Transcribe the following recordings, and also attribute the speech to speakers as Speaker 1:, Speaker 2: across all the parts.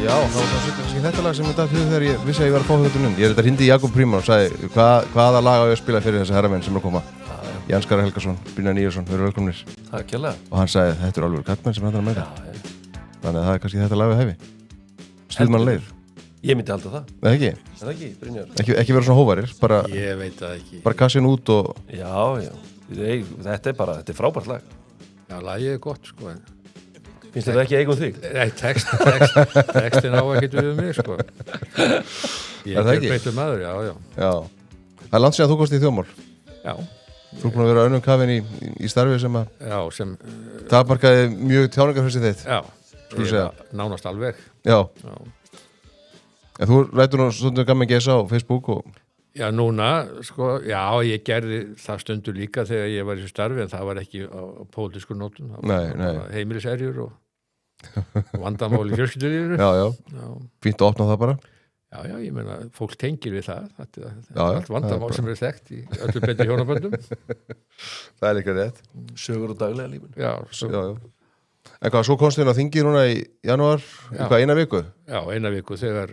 Speaker 1: Já, það var kannski þetta lag sem ég datt hug þegar ég vissi að ég var að fá þetta inn. Ég hringdi í Jakob Príman og sagði hvaða lag á ég að spila fyrir þessi herramenn sem er að koma. Ján Skara Helgason, Brynjar Níelsson, við erum velkomnir.
Speaker 2: Það er kjærlega.
Speaker 1: Og hann sagði, þetta eru alveg kallmenn sem hann er að meira. Þannig að það er kannski þetta lag við hæfi. Stuðmannlegir.
Speaker 2: Ég myndi halda það.
Speaker 1: Nei, ekki?
Speaker 2: Er það ekki, Brynjar?
Speaker 1: Ekki vera svona hóvarir, bara...
Speaker 3: Ég veit það ekki.
Speaker 1: Bara kassin út og...
Speaker 2: Já. Þetta er frábært lag.
Speaker 3: Já, lagið er gott, sko.
Speaker 2: Finnst þér það ekki eigum þig?
Speaker 3: Nei, textin á ekkert við mig, sko. Ég er beittur maður, já.
Speaker 1: Það er langt síðan þú komst í þjóðmál.
Speaker 3: Já.
Speaker 1: Þú er búin að vera önnum kafinn í starfi sem að...
Speaker 3: Já, sem...
Speaker 1: Takmarkaði mjög tjáningarfrelsið þitt.
Speaker 3: Já. Nánast alveg.
Speaker 1: Já. En þú rættur nú stundum gaman gesa á Facebook og...
Speaker 3: Já, núna, sko, ég gerði það stundur líka þegar ég var í þessu starfi, en það var ekki á pólitísku nótum.
Speaker 1: Nei.
Speaker 3: Heimiliserjur og vandamál í fjölskyldulífinu.
Speaker 1: Já. Fínt að opna það bara.
Speaker 3: Já, ég meina, fólk tengir við það. Þetta
Speaker 1: er
Speaker 3: allt vandamál sem er þekkt í öllu betur hjónaböndum.
Speaker 1: Það er líka rétt.
Speaker 2: Sögur og daglega lífinu.
Speaker 1: Já. En hvað, svo komst þér á þingið núna í janúar, eina viku?
Speaker 3: Já, eina viku þegar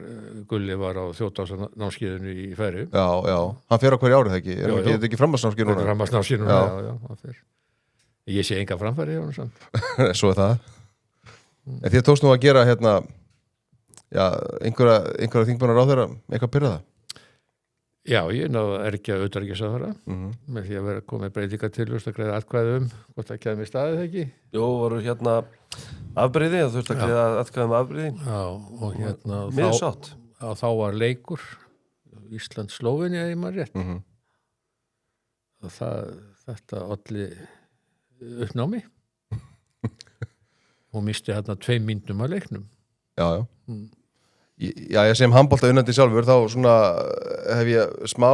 Speaker 3: Gulli var á þjóðdásanámskeiðinu í Færeyjum.
Speaker 1: Já. Hann fer á hverju árið, ekki? Er þetta ekki framhaldsnámskeið núna?
Speaker 3: Framhaldsnámskeið núna, já, hann fer. Ég sé enga framfæri hjá hann samt.
Speaker 1: Svo er það. En þér tókst nú að gera einhverja þingmennar á þeirra eitthvað pyrra það?
Speaker 3: Já, ég náðu erkja utanríkisráðherra með því að vera komið breytingatillögur að greiða atkvæði hvort það kæmi í staðið ekki.
Speaker 2: Jó, voru afbrigði, þú þurft að greiða atkvæði afbrigði.
Speaker 3: Já, og
Speaker 2: miðsátt.
Speaker 3: Þá var leikur Ísland-Slóvenía, ég maður rétt. Og þetta olli uppnámi. Hún misti 2 mínútum af leiknum.
Speaker 1: Já. Já, ég sem handbolta unnandi sjálfur, þá svona hef ég smá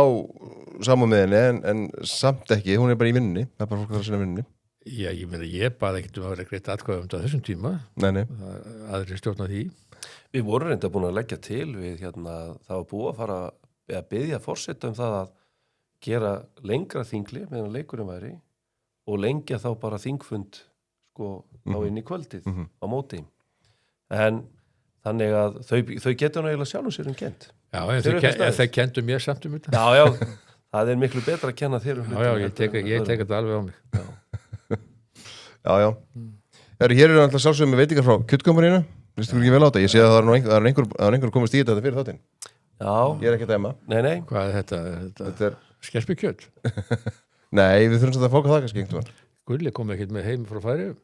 Speaker 1: samúð með henni, en samt ekki, hún er bara í vinnunni, það er bara fólk að sinna vinnunni.
Speaker 3: Já, ég meina, ég baði ekkert að vera greitt atkvæði á þessum tíma.
Speaker 1: Nei.
Speaker 3: Aðrir stjórna því.
Speaker 2: Við vorum reynda búin að leggja til við, það var búið að fara að biðja forseta það að gera lengra þingli meðan leikurinn væri og lengja þá bara þingfund, á inn í kvöldið á móti. En þannig að þau getur náttúrulega sjálfum sér kent. Já,
Speaker 3: en þau kentu mér samt þetta.
Speaker 2: Já, það er miklu betra að kenna þér hlutum.
Speaker 3: Já, ég tek þetta alveg á mig.
Speaker 1: Já. Hér eru alltaf sjálfsögum með veitingar frá kjötkammarinu. Vistu ekki vel á þetta? Ég sé að það er einhver komist í þetta fyrir þáttinn.
Speaker 2: Já.
Speaker 1: Ég er ekki að dæma.
Speaker 2: Nei.
Speaker 3: Hvað er þetta? Þetta er skerpikjöt.
Speaker 1: Nei, við þurfum að fóka það kannski einhvern veginn.
Speaker 3: Gulli kom ekkert með heim frá Færeyjum.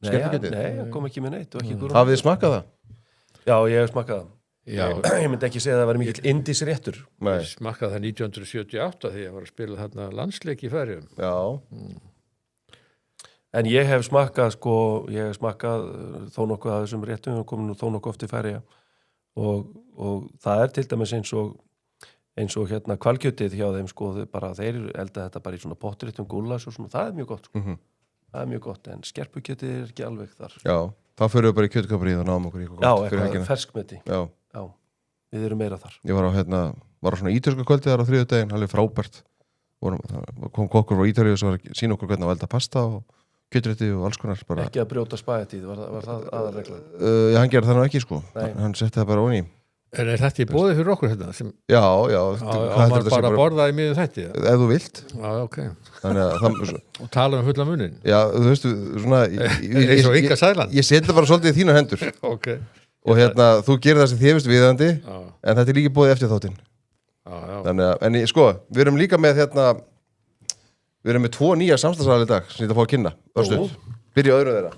Speaker 1: Skerpikjötið?
Speaker 2: Nei, það kom ekki með neitt.
Speaker 1: Hafið þið smakkað það?
Speaker 2: Já, ég hef smakkað það. Já. Ég myndi ekki segja að það var mikill indisréttur.
Speaker 3: Ég smakkaði það 1978 þegar ég var að spila þarna landsleik í Færeyjum.
Speaker 1: Já.
Speaker 2: En ég hef smakkað þó nokkuð af þessum réttum, við komum nú þó nokkuð oft í Færeyja og það er til dæmis eins og hvalkjötið hjá þeim, bara þeir elda þetta bara í svona pottréttum gúllas og svona, það er mjög gott. Það er mjög gott, en skerpukjötið er ekki alveg þar.
Speaker 1: Já. Þá fyrir við bara í kjötkaparið og náum okkur í eitthvað gott.
Speaker 2: Já, eitthvað ferskmeti.
Speaker 1: Já.
Speaker 2: Við erum meira þar.
Speaker 1: Ég var á svona ítalska kvöldi þar á þriðjudaginn, alveg frábært. Kom kokkur frá Ítalíu og svo var að sína okkur hvernig að elda pasta og kjötrétti og alls konar. Bara...
Speaker 2: Ekki að brjóta spaghettið, var það aðalregla?
Speaker 1: Já, hann gerði það nú ekki, Hann setti það bara onni.
Speaker 3: En er þetta í boði fyrir okkur þetta?
Speaker 1: Já.
Speaker 3: Maður bara borða í miðum þetta?
Speaker 1: Ef þú vilt.
Speaker 3: Já, ok.
Speaker 1: Og
Speaker 3: tala fulla munin?
Speaker 1: Já, þú veist, svona...
Speaker 3: Eins og Inga Sæland?
Speaker 1: Ég seti bara svolítið í þínar hendur.
Speaker 3: Ok.
Speaker 1: Og þú gerir það sem þið veist viðandi, en þetta er líka boðið eftir þáttinn.
Speaker 3: Já.
Speaker 1: Þannig að, við erum líka með við erum með 2 nýja samstagsaðal í dag, sem ég ætla að fá að kynna. Byrja á öðru þeirra.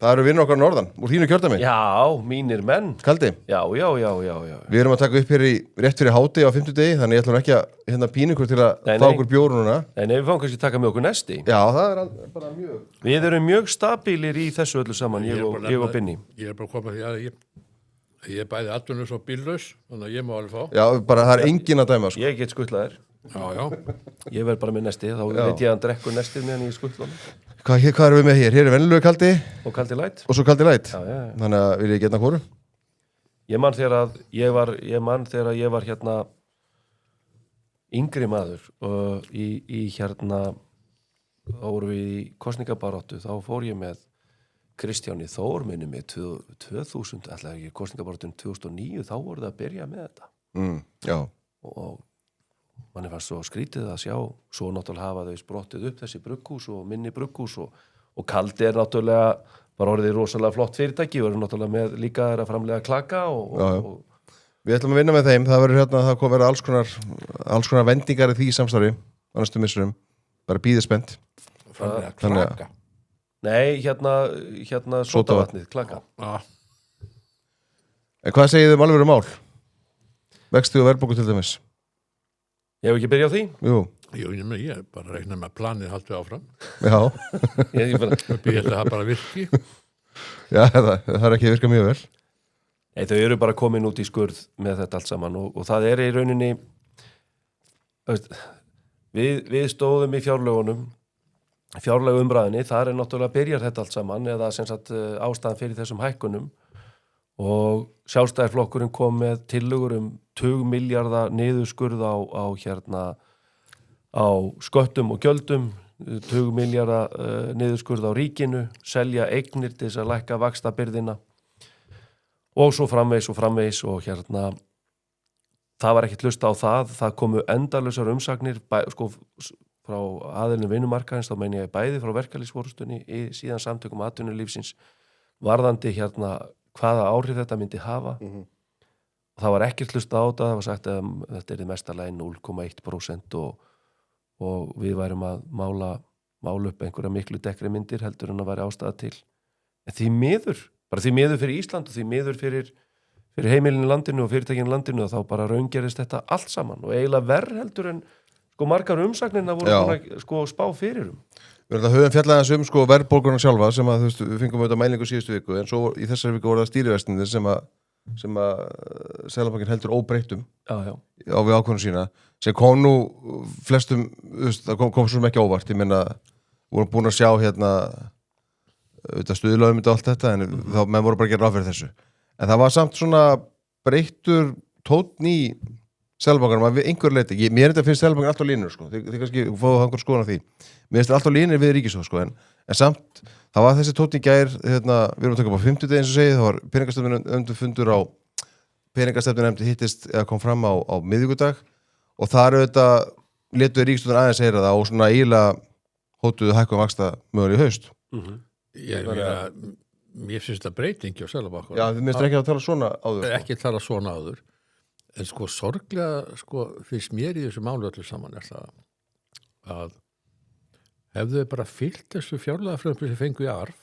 Speaker 1: Það eru vinnur okkar norðan, úr þínu kjördæmi.
Speaker 2: Já, mínir menn.
Speaker 1: Kaldi.
Speaker 2: Já.
Speaker 1: Við erum að taka upp hér rétt fyrir hádegi á 50 degi, þannig ég ætlum ekki að pína ykkur til að fá okkur bjór núna.
Speaker 2: Nei, við fáum kannski að taka með okkur nesti.
Speaker 1: Já, það er bara mjög...
Speaker 2: Við erum mjög stabílir í þessu öllu saman, ég og Binni.
Speaker 3: Ég er bara að koma því að ég er bæði atvinnulaus og bíllaus, þannig að ég má alveg fá.
Speaker 1: Já, bara það er engin að dæma,
Speaker 2: Ég get skuttlaðir.
Speaker 3: Já.
Speaker 2: Ég verð bara með nesti, þá veit ég að hann drekkur nestið meðan ég skuttla hann.
Speaker 1: Hvað erum við með hér? Hér er venjulegu kaldi.
Speaker 2: Og kaldi light.
Speaker 1: Og svo kaldi light.
Speaker 2: Já.
Speaker 1: Þannig að vil ég geta hvoru?
Speaker 2: Ég man þegar ég var yngri maður þá vorum við í kosningabaráttu, þá fór ég með Kristjáni Þór minni mig 2000, ætlaði ekki kosningabortun 2009, þá voru það að byrja með þetta
Speaker 1: Já,
Speaker 2: og manni fannst svo skrítið að sjá svo náttúrulega hafa þau sprottið upp þessi brugghús og minni brugghús og Kaldi náttúrulega bara orðið rosalega flott fyrirtæki og eru náttúrulega með líka að framlega klaka og
Speaker 1: við ætlum að vinna með þeim, það verður það kom verið alls konar vendingar í því samstarfi á næstu missurum, bara bíðið spennt.
Speaker 3: Framlega
Speaker 1: Þannig að-
Speaker 3: klaka.
Speaker 2: Nei, hérna sótavatnið, klaka.
Speaker 1: En hvað segið þið um alvöru mál? Vexti og verðbólgu til dæmis?
Speaker 2: Ég hef ekki byrjað á því?
Speaker 1: Jú,
Speaker 3: Ég bara reikna með að planið haldi áfram.
Speaker 1: já,
Speaker 2: Ég bara,
Speaker 3: Ég held að það bara virki.
Speaker 1: já það er ekki að virka mjög vel.
Speaker 2: Nei, þau eru bara komin út í skurð með þetta allt saman og það er í rauninni veist, við stóðum í fjárlögu umræðinni, þar er náttúrulega byrjar þetta allt saman eða sem sagt ástæðan fyrir þessum hækkunum og Sjálfstæðisflokkurinn kom með tillögur 20 milljarða niðurskurð á sköttum og gjöldum, 20 milljarða niðurskurð á ríkinu, selja eignir til þess að lækka vaxtabyrðina og svo framvegis og það var ekkert hlusta á það komu endalausar umsagnir frá aðilum vinnumarkaðins, þá meina ég bæði frá verkalýðsforustunni síðan samtökum atvinnulífsins varðandi hvaða áhrif þetta myndi hafa og það var ekkert hlusta á það var sagt að þetta er mestalega 0,1% og við værum að mála upp einhverja miklu dekkri myndir heldur en að væri ástæða til en því miður fyrir Ísland og því miður fyrir heimilinu landinu og fyrirtækinu landinu og þá bara raungerist þetta allt saman og eiginlega verð heldur en margar umsagnirna voru spá fyrir
Speaker 1: Við höfum fjallaðans verðbólguna sjálfa sem að við fengum auðvitað mælingu síðustu viku en svo í þessari viku voru það stýrivextirnir sem að Seðlabankinn heldur óbreyttum á við ákvörðun sína sem kom nú flestum það kom svo sem ekki óvart ég meina vorum búin að sjá auðvitað stuðlaugum og allt þetta en þá menn voru bara að gera ráð fyrir þessu en það var samt svona breyttur tónn í Seðlabankanum að við einhver leiti, mér finnst Seðlabankan alltaf línur þið kannski fóðu hangur skoðan á því mér finnst alltaf línur við ríkissjóð en samt, það var þessi tónn í gær við erum að taka upp á 50 eins og segið það var peningastefnunefndur á peningastefnunefndi hittist eða kom fram á miðvikudag og það auðvitað letuði ríkisstjórnin aðeins heyra það og svona eiginlega hótuðu hækkum vaxta mögulega í haust
Speaker 3: Mér finnst það breytingi á Seðlabankanum.
Speaker 1: Já, þið minnst ekki að tala svona áður
Speaker 3: Ekki tala svona áður en sorglega finnst mér í þessu málu öllu saman er það að hefðu þau bara fylgt þessu fjárlagafrumvarpi sem fengu í arf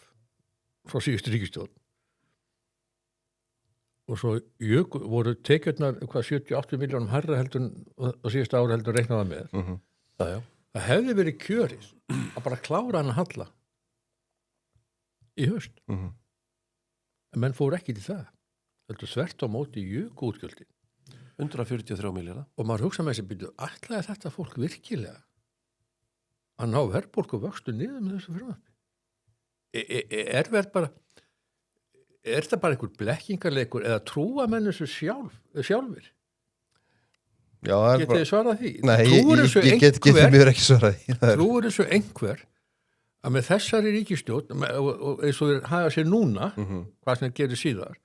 Speaker 3: frá síðustu ríkisstjórn og svo voru tekjurnar 78 milljónum hærra heldur á síðustu ári heldur reiknaða með það hefði verið kjörið að bara klára hann að halla í haust en menn fóru ekki til það heldur þvert á móti jöku útgjöldin
Speaker 2: 143 milljarða
Speaker 3: og maður hugsa með þessi byrju ætlaði þetta fólk virkilega að ná verðbólgu vöxtu niður með þessu frumvarpi er það bara einhver blekkingarleikur eða trúa menn þessu sjálfur
Speaker 1: Já,
Speaker 3: getið þið svarað því?
Speaker 1: Nei, ég get mér ekki svarað því
Speaker 3: trúir þessu einhver að með þessari ríkisstjórn og eins og þeir hafa sér núna hvað sem þeir gerir síðar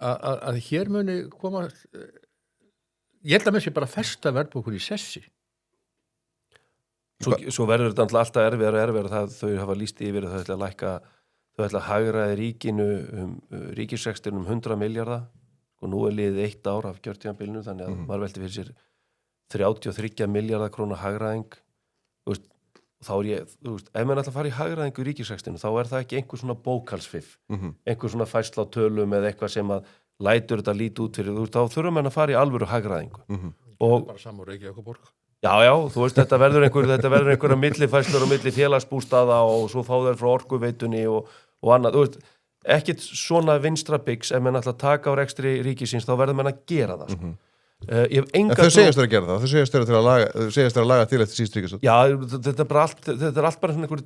Speaker 3: að hér muni koma ég held að með sér bara festa verðbólgur í sessi
Speaker 2: Svo verður þetta alltaf erfiðar það þau hafa lýst yfir þau ætla að lækka þau ætla að hagræði ríkinu ríkisreksturinn 100 milljarða og nú er liðið 1 ár af kjörtímabilinu þannig að maður velti fyrir sér 33 milljarða króna hagræðing þá ef maður ætla að fara í hagræðingu í ríkisrekstinu þá er það ekki einhver svona bókhalsfiff einhver svona færsla á tölum eða eitthvað sem að lætur þetta lítið út fyrir þá þurfum við að fara í alvöru hagræðingu og
Speaker 3: bara saman Reykjavíkurborg
Speaker 2: Já, þú veist, þetta verður einhverja millifærslur og milli félagsbústaða og svo fá þær frá orkuveitunni og annað, þú veist, ekkit svona vinstrabyggs ef menn ætla að taka á rekstri ríkisins, þá verður menn að gera það,
Speaker 1: En þau segjast þér að gera það, þau segjast þér að laga til eftir síðust ríkisstjórn.
Speaker 2: Já, þetta er allt bara einhverju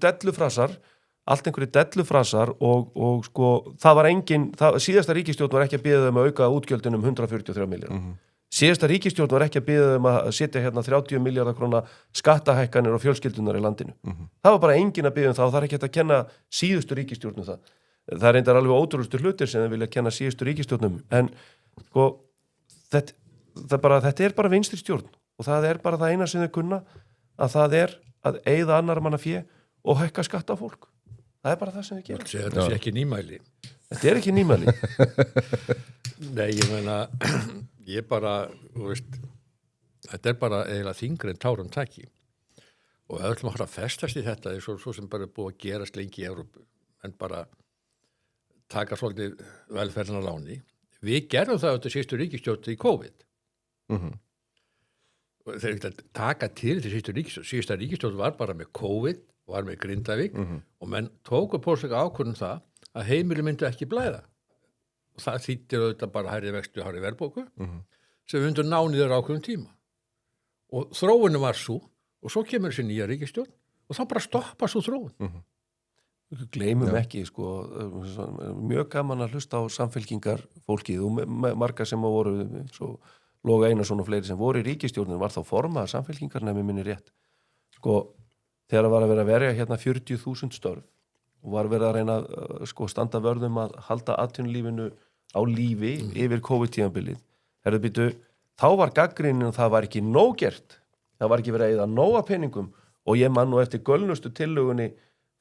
Speaker 2: dellufrasar og sko, það var síðasta ríkisstjórn var ekki að biðja þeim að auka útgjöldin 143 milljarða. Síðasta ríkisstjórn var ekki að biðja þeim að setja hérna 30 milljarða króna skattahækkanir og fjölskyldunar í landinu. Það var bara engin að biðja það og það er ekki að kenna síðustu ríkisstjórnum það. það er reyndar alveg ótrúlustu hlutir sem þeir vilja kenna síðustu ríkisstjórnum en sko þetta er bara vinstri stjórn og það er bara það eina sem þau kunna að það er að eyða annar manna fé og hækka skatta á fólk það er bara það sem þau gera
Speaker 3: Þetta sé ekki nýmæli
Speaker 2: Þetta er ekki nýmæli
Speaker 3: Nei, ég meina ég bara, þú veist þetta er bara eiginlega þyngri en tárum taki og ef ætlum að fara að festast í þetta er svo sem bara búið að gerast lengi í Evrópu en bara taka svolítið velferðina láni við gerðum það þetta síðustu ríkisstjórn í COVID og þeir ekki að taka til til síðustu ríkisstjórn var bara með COVID var með Grindavík og menn tóku på sig ákvörðun það að heimili myndi ekki blæða og það þýttir auðvitað bara hærri vextu og hærri verðbólgu sem við myndum ná niður ákveðum tíma og þróunum var svo og svo kemur þessi nýja ríkisstjórn og þá bara stoppa svo þróun
Speaker 2: Gleymum ekki sko mjög gaman að hlusta á samfylkingar fólkið og marga sem voru svo Loga Einarsson og fleiri sem voru í ríkisstjórnin var þá formaður samfylkingar nefnir minni rétt sko þegar var að vera að verja hérna 40.000 störf og var verið að reyna sko standa vörðum að halda atvinnulífinu á lífi yfir COVID-tímabilið herðu býtu, þá var gagnrýnin og það var ekki nóg gert það var ekki verið að eyða nóga peningum og ég man nú eftir gölnustu tillögunni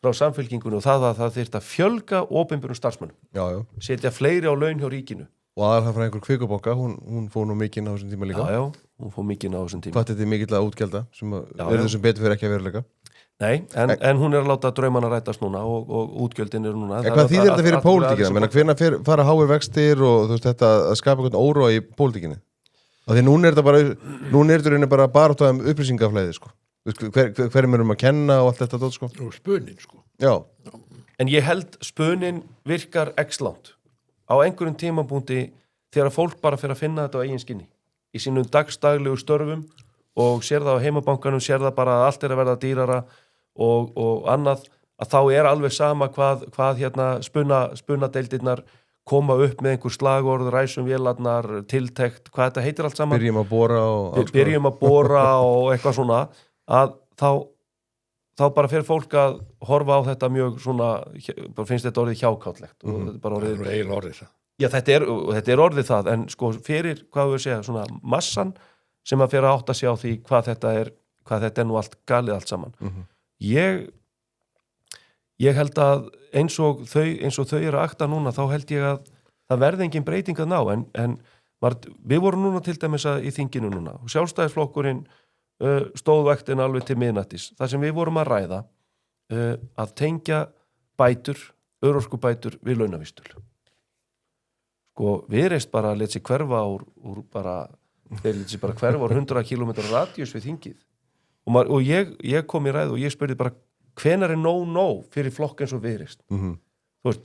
Speaker 2: frá samfylkingunni og það þyrfti að fjölga opinberum starfsmönnum setja fleiri á laun hjá ríkinu
Speaker 1: og aðallega frá einhver kvikubóka, hún fór nú mikinn á þessum tíma líka
Speaker 2: Já, hún fór mikinn á þessum tíma
Speaker 1: Hvað þetta er mikill að útgjalda sem verður sem betur fyrir ekki að veruleika
Speaker 2: Nei, en hún er að láta draumana rætast núna og útgjöldin eru núna
Speaker 1: En hvað þýðir þetta fyrir pólitíkina? Hvenær fara háir vextir og þú veist þetta að skapa einhvern óróa í pólitíkinni? Af því núna er þetta bara baráttu um upplýsingaflæði sko. Hverjum erum að kenna og allt þetta dót sko.
Speaker 3: og spunnin sko
Speaker 1: Já,
Speaker 2: En ég held spunnin virkar x-langt á einhverjum tímabúndi þegar fólk bara fyrir að finna þetta á eigin skinni í sínum daglegu störfum og sér það á heimabankanum, sér það bara að allt er að verða dýrara og annað að þá er alveg sama hvað hérna spunadeildirnar koma upp með einhver slagorð, ræsum vélarnar, tiltekt, hvað þetta heitir allt saman.
Speaker 1: Byrjum að bora og
Speaker 2: eitthvað svona að þá bara fer fólk að horfa á þetta mjög svona, bara finnst þetta orðið hjákátlegt og þetta er bara orðið
Speaker 3: það.
Speaker 2: Já, þetta er orðið það, en sko fyrir, hvað við segja, svona massan sem að fyrir að átta sig á því hvað þetta er nú allt galið allt saman. Ég held að eins og þau eru að akta núna, þá held ég að það verði engin breyting að ná, en við vorum núna til dæmis í þinginu núna og Sjálfstæðisflokkurinn stóð vaktin alveg til miðnættis. Það sem við vorum að ræða að tengja örorkubætur við launavísitölu. Sko, Viðreisn bara lét sig hverfa þeir lét sig bara hverfa úr 100 km radíus við þingið. Og ég kom í ræðu og ég spurði bara hvenær er nóg fyrir flokk eins og Viðreisn? Þú veist,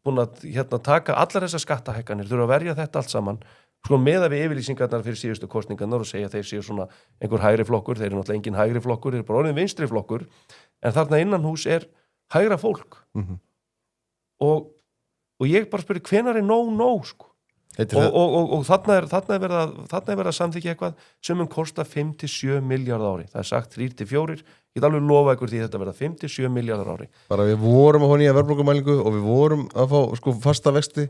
Speaker 2: búin að taka allar þessar skattahækkanir, þurfa að verja þetta allt saman, sko meða við yfirlýsingarnar fyrir síðustu kosningarnar og segja að þeir séu svona einhver hægri flokkur, þeir eru náttúrulega engin hægri flokkur, þeir eru bara orðin vinstri flokkur, en þarna innan hús er hægra fólk. Og ég bara spurði hvenær er nóg sko. Og þarna er verið að samþykja eitthvað sem kosta 5-7 miljardar ári. Það er sagt 3-4, ég get alveg lofa ykkur því að þetta verða 5-7 miljardar ári.
Speaker 1: Bara við vorum að fá nýja verðbólgumælingu og við vorum að fá sko fasta vexti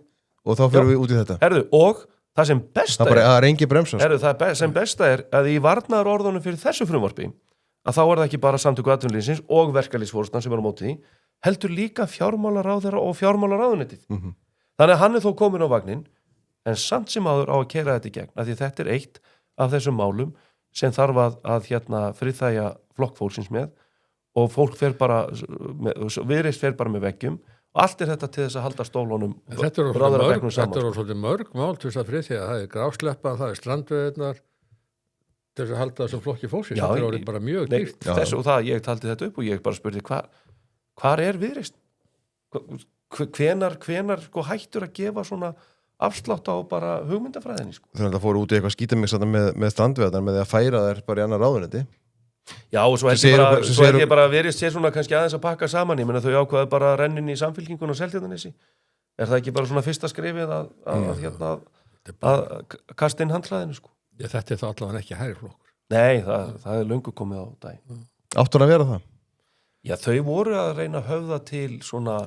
Speaker 1: og þá fyrir við út í þetta.
Speaker 2: Herðu, og það sem besta sem besta er að í varnaðarorðunum fyrir þessu frumvarpi að þá er það ekki bara samtöku atvinnulífsins og verkalýðsforystan sem er á móti því, heldur líka fjármálaráðherra og fjármálaráðuneytið. Þannig að hann er þó komin á vagnin, en samt sem áður á að keyra þetta í gegn, af því þetta er eitt af þessum málum sem þarf að friðþægja flokkfólksins með og fólk fer bara Viðreisn fer bara með veggjum og allt er þetta til þess að halda stólunum
Speaker 3: Þetta er svolítið mörg mál til þess að friðþægja, það er grásleppa, það er strandveiðarnar til þess að halda þessum flokki fólksins, þetta er orðið bara mjög dýrt.
Speaker 2: Og það, ég taldi þetta upp og ég bara spurði hvar er Viðreisn? Hvenær sko hættur að gefa svona afslátt á bara hugmyndafræðinni sko.
Speaker 1: Þannig að það fóru út í eitthvað skítamix með strandveiðarnar með því að færa þær bara í annar ráðuneyti.
Speaker 2: Já, og svo held ég bara Viðreisn sé svona kannski aðeins að pakka saman, ég meina þau ákvaðu bara að rennin í Samfylkingun og Seltjarnarnesi. Er það ekki bara svona fyrsta skrefið að kasta inn handklæðinu sko?
Speaker 3: Já, þetta er þá allavega ekki hægri flokkur.
Speaker 2: Nei, það er löngu komið á daginn.
Speaker 1: Áttu að vera það?
Speaker 2: Já, þau voru að reyna að höfða til svona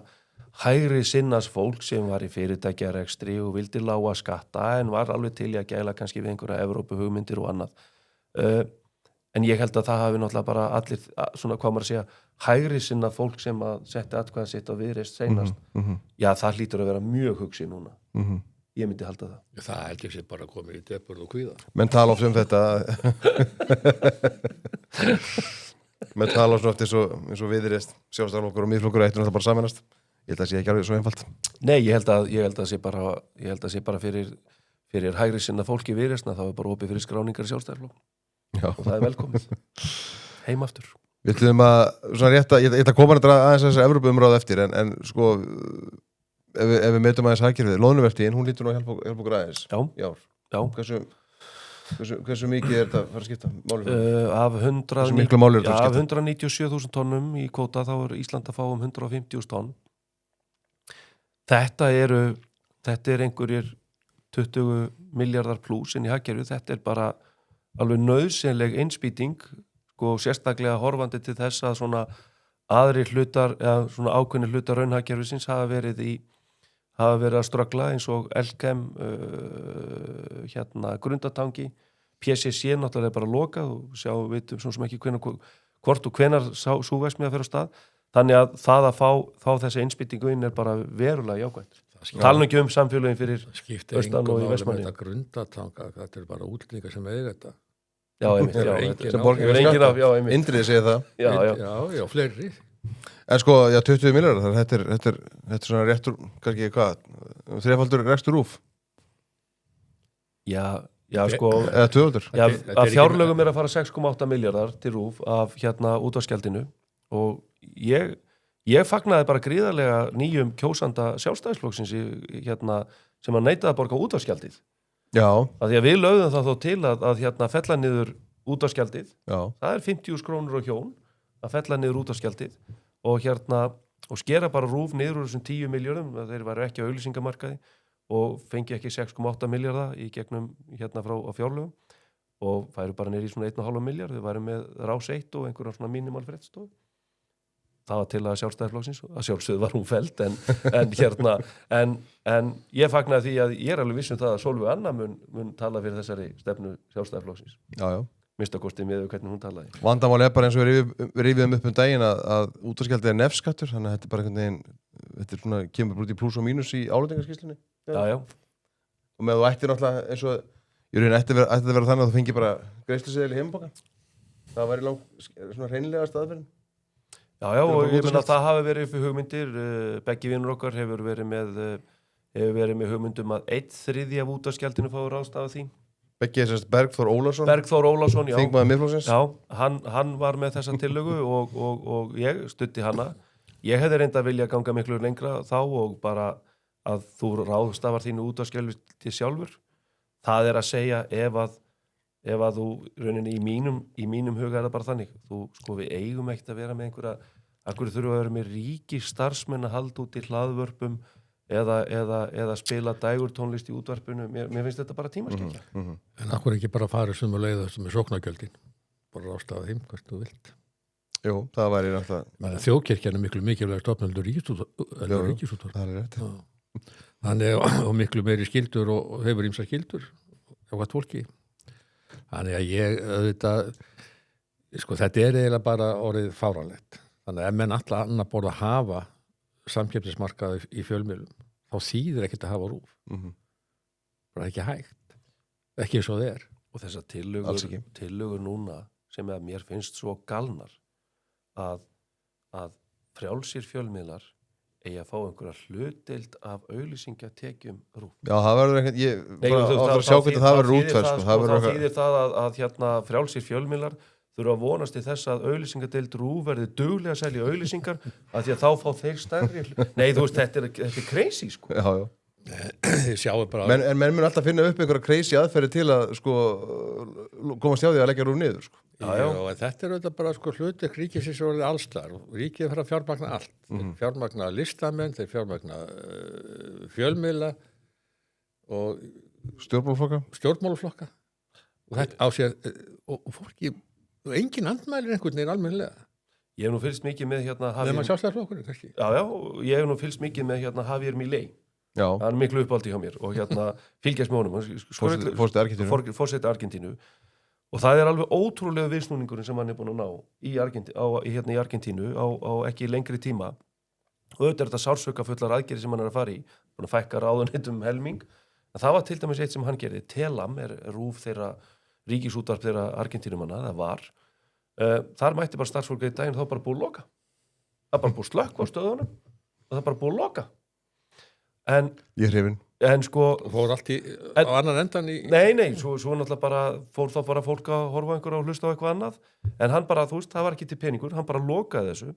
Speaker 2: hægri sinnas fólk sem var í fyrirtækjarekstri og vildi lága skatta en var alveg til í að gæla kannski við einhverja Evrópu hugmyndir og annað. En ég held að það hafi náttúrulega bara allir, svona hvað maður að segja, hægri sinna fólk sem að setja atkvæða sitt á Viðreisn seinast. Já, það hlýtur að vera mjög hugsi núna. Ég myndi halda það.
Speaker 3: Það held ég sér bara komið í depurð og kvíða.
Speaker 1: Menn tala oft þetta menn tala oft eins og Viðreisn, Sjálfstæðisflokkur og Miðflokkur eitt og það bara samanast. Ég held að það sé ekki alveg svo einfalt.
Speaker 2: Nei, ég held að sé bara fyrir hægri sinna fólki í Viðreisn að það er bara opið fyrir skráningar í Sjálfstæðisflokk.
Speaker 1: Já.
Speaker 2: Og það er velkomið. Heim aftur.
Speaker 1: Við ætlum að, svona rétt að, ég ætla að koma aðeins þess að Evrópuumráð eftir, en sko, ef við metum aðeins hagkerfið, loðnuvertíðin, hún lítur nú að hjálpa okkur aðeins.
Speaker 2: Já.
Speaker 1: Í ár.
Speaker 2: Já.
Speaker 1: Hversu mikið þetta að fara að skipta máli?
Speaker 2: Af
Speaker 1: miklu máli þetta að skipta?
Speaker 2: Af 197.000 tonnum í kvóta þá er Ísland að fá 150.000 tonn. Þetta er einhverjir 20 miljardar pluss inn í hagkerfið. Þetta er bara alveg nauðsynleg innspýting, sko, sérstaklega horfandi til þess að svona aðri hlutar, eða svona ákveðnir hlutar raunhagkerfisins hafa verið að ströggla eins og Elkem, Grundartangi, PCC náttúrulega er bara lokað og vitum svo sem ekki hvort og hvenær sú verksmiðja fer á stað. Þannig að það að fá þessa innspýtingu inn er bara verulega jákvætt. Tala nú ekki samfélögin fyrir austan og í Vestmannaeyjum.
Speaker 3: Þetta Grundartanga, þetta er bara útlendingar sem eiga þetta.
Speaker 2: Já, einmitt,
Speaker 1: sem borgar skatta. Indriði segir það.
Speaker 3: Já, fleiri.
Speaker 1: En sko, 20 milljarðar, þetta er svona réttur, kannski hvað, þrefaldur rekstur RÚV.
Speaker 2: Já, sko.
Speaker 1: Eða tvöfaldur.
Speaker 2: Já, að fjárlögum er að fara 6,8 milljarðar til RÚV af útvarpsgjaldinu og ég fagnaði bara gríðarlega nýjum kjósanda Sjálfstæðisflokksins sem að neitaði að borga útvarpsgjaldið.
Speaker 1: Já.
Speaker 2: Að því að við lögðum það þó til að fella niður útvarpsgjaldið.
Speaker 1: Já. Það
Speaker 2: er 50.000 krónur á hjón að fella niður útvarpsgjaldið og skera bara RÚV niður úr þessum 10 milljörðum, þeir væru ekki á auglýsingamarkaði og fengi ekki 6,8 milljarða í gegnum frá fjárlögum og færu bara niður í svona 1,5 milljarð, þau væru með Rás 1 og einhverjum svona minimal fréttastofu. Það var til að Sjálfstæðisflokksins, að sjálfsögðu var hún felld en ég fagnaði því að ég er alveg viss um það að Sólveig Anna mun tala fyrir þessari stefnu Sjálfstæðisflokksins.
Speaker 1: Já.
Speaker 2: Minnstakosti með hvernig hún talaði.
Speaker 1: Vandamál er bara eins og við rifjum upp daginn að útvarpsgjaldið er nefskattur, þannig að þetta er bara einhvern veginn, þetta er svona, kemur brútið pluss og mínus í álagningarskýrslunni.
Speaker 2: Já.
Speaker 1: Og með þú ættir náttúrulega eins og, ég raunin ætti að vera þannig að þú fengi bara greiðsluseðil í heimbókan. Það væri svona hreinlega staðferðin.
Speaker 2: Já, og ég meina að það hafi verið fyrir hugmyndir, beggi vinur okkar hefur verið með hugmyndum að 1/3 af útvarpsgjaldinu fái ráðstafað því.
Speaker 1: Beggi er sérst Bergþór Ólason,
Speaker 2: já.
Speaker 1: Þingmaður Miðflokksins.
Speaker 2: Já, hann var með þessa tillögu og ég studdi hana. Ég hefði reyndað að vilja ganga miklu lengra þá og bara að þú ráðstafar þínu útvarpsgjaldið sjálfur. Það er að segja ef að þú rauninni í mínum huga er það bara þannig. Við eigum ekkert að vera með einhverja, akkur þurfum að vera með ríki starfsmenn að halda út í hlaðvörpum eða spila dægurtónlist í útvarpinu. Mér finnst þetta bara tímaskengja.
Speaker 3: En akkur ekki bara farið sem að leiða sem er sóknargjöldin. Bara ráðstafa þeim hvert þú vilt.
Speaker 1: Jú, það væri náttúrulega.
Speaker 3: Þjóðkirkjan er miklu mikilvæg stofnveldur ríkisútvarp.
Speaker 1: Það er rétt.
Speaker 3: Þannig og miklu meiri skildur og hefur ýmsar skildur á hvað fólki. Þannig að ég auðvitað, þetta er eiginlega bara orðið fáránlegt. Þannig að ef menn alla annar borða að hafa samkeppnismarkaði í fjölmiðlum, þá þýðir ekkert að hafa RÚV. Bara ekki hægt. Ekki eins og það er.
Speaker 2: Og þessar tillögur núna sem að mér finnst svo galnar að frjálsir fjölmiðlar eigi að fá einhverja hlutdeild af auglýsingatekjum RÚV.
Speaker 1: Já, það verður einhvern, ég bara áður að sjá hvernig það verður útfært.
Speaker 2: Það þýðir það að frjálsir fjölmiðlar þurfa að vonast til þess að auglýsingadeild RÚV verði duglega að selja auglýsingar að því að þá fá þeir stærri. Nei, þú veist, þetta er crazy, sko.
Speaker 1: Já.
Speaker 3: Sjáum bara.
Speaker 1: En menn mun alltaf finna upp einhverja crazy aðferði til að, komast hjá því að leggja RÚV niður, sko.
Speaker 3: Já, en þetta er auðvitað bara hluti ríkisins orðið allstar. Ríkið fara að fjármagna allt. Þeir fjármagna listamenn, þeir fjármagna fjölmiðla og stjórnmálaflokka. Og þetta á sér, og fólki, engin andmælir einhvern veginn almennilega.
Speaker 2: Ég hef nú fylgst mikið með hérna
Speaker 3: Þegar maður sjálfstæðarflokkurinn, kannski.
Speaker 2: Já, ég hef nú fylgst mikið með hérna Javier Milei.
Speaker 1: Já,
Speaker 2: Það er miklu uppáldi hjá mér og hérna fylgjast með honum.
Speaker 1: fórstu Argentínu.
Speaker 2: Forseti Argentínu. Og það er alveg ótrúlega viðsnúningurinn sem hann er búin að ná í Argentínu á ekki lengri tíma. Og auðvitað er þetta sársauka aðgerðir sem hann er að fara í. Búin að fækka ráðuneytum helming. En það var til dæmis eitt sem hann gerði. Telam er rúf þeirra ríkisútvarp þeirra Argentínumanna, það var. Þar mætti bara starfsfólk í daginn þá bara búið að loka. Það bara búið slökk á stöðunum og það bara búið að loka.
Speaker 1: Ég er hrifinn.
Speaker 2: En sko...
Speaker 3: Fór allt á annan endan í...
Speaker 2: Nei, svo náttúrulega bara fór þá bara fólk að horfa einhverja og hlusta á eitthvað annað. En hann bara, þú veist, það var ekki til peningur, hann bara lokaði þessu.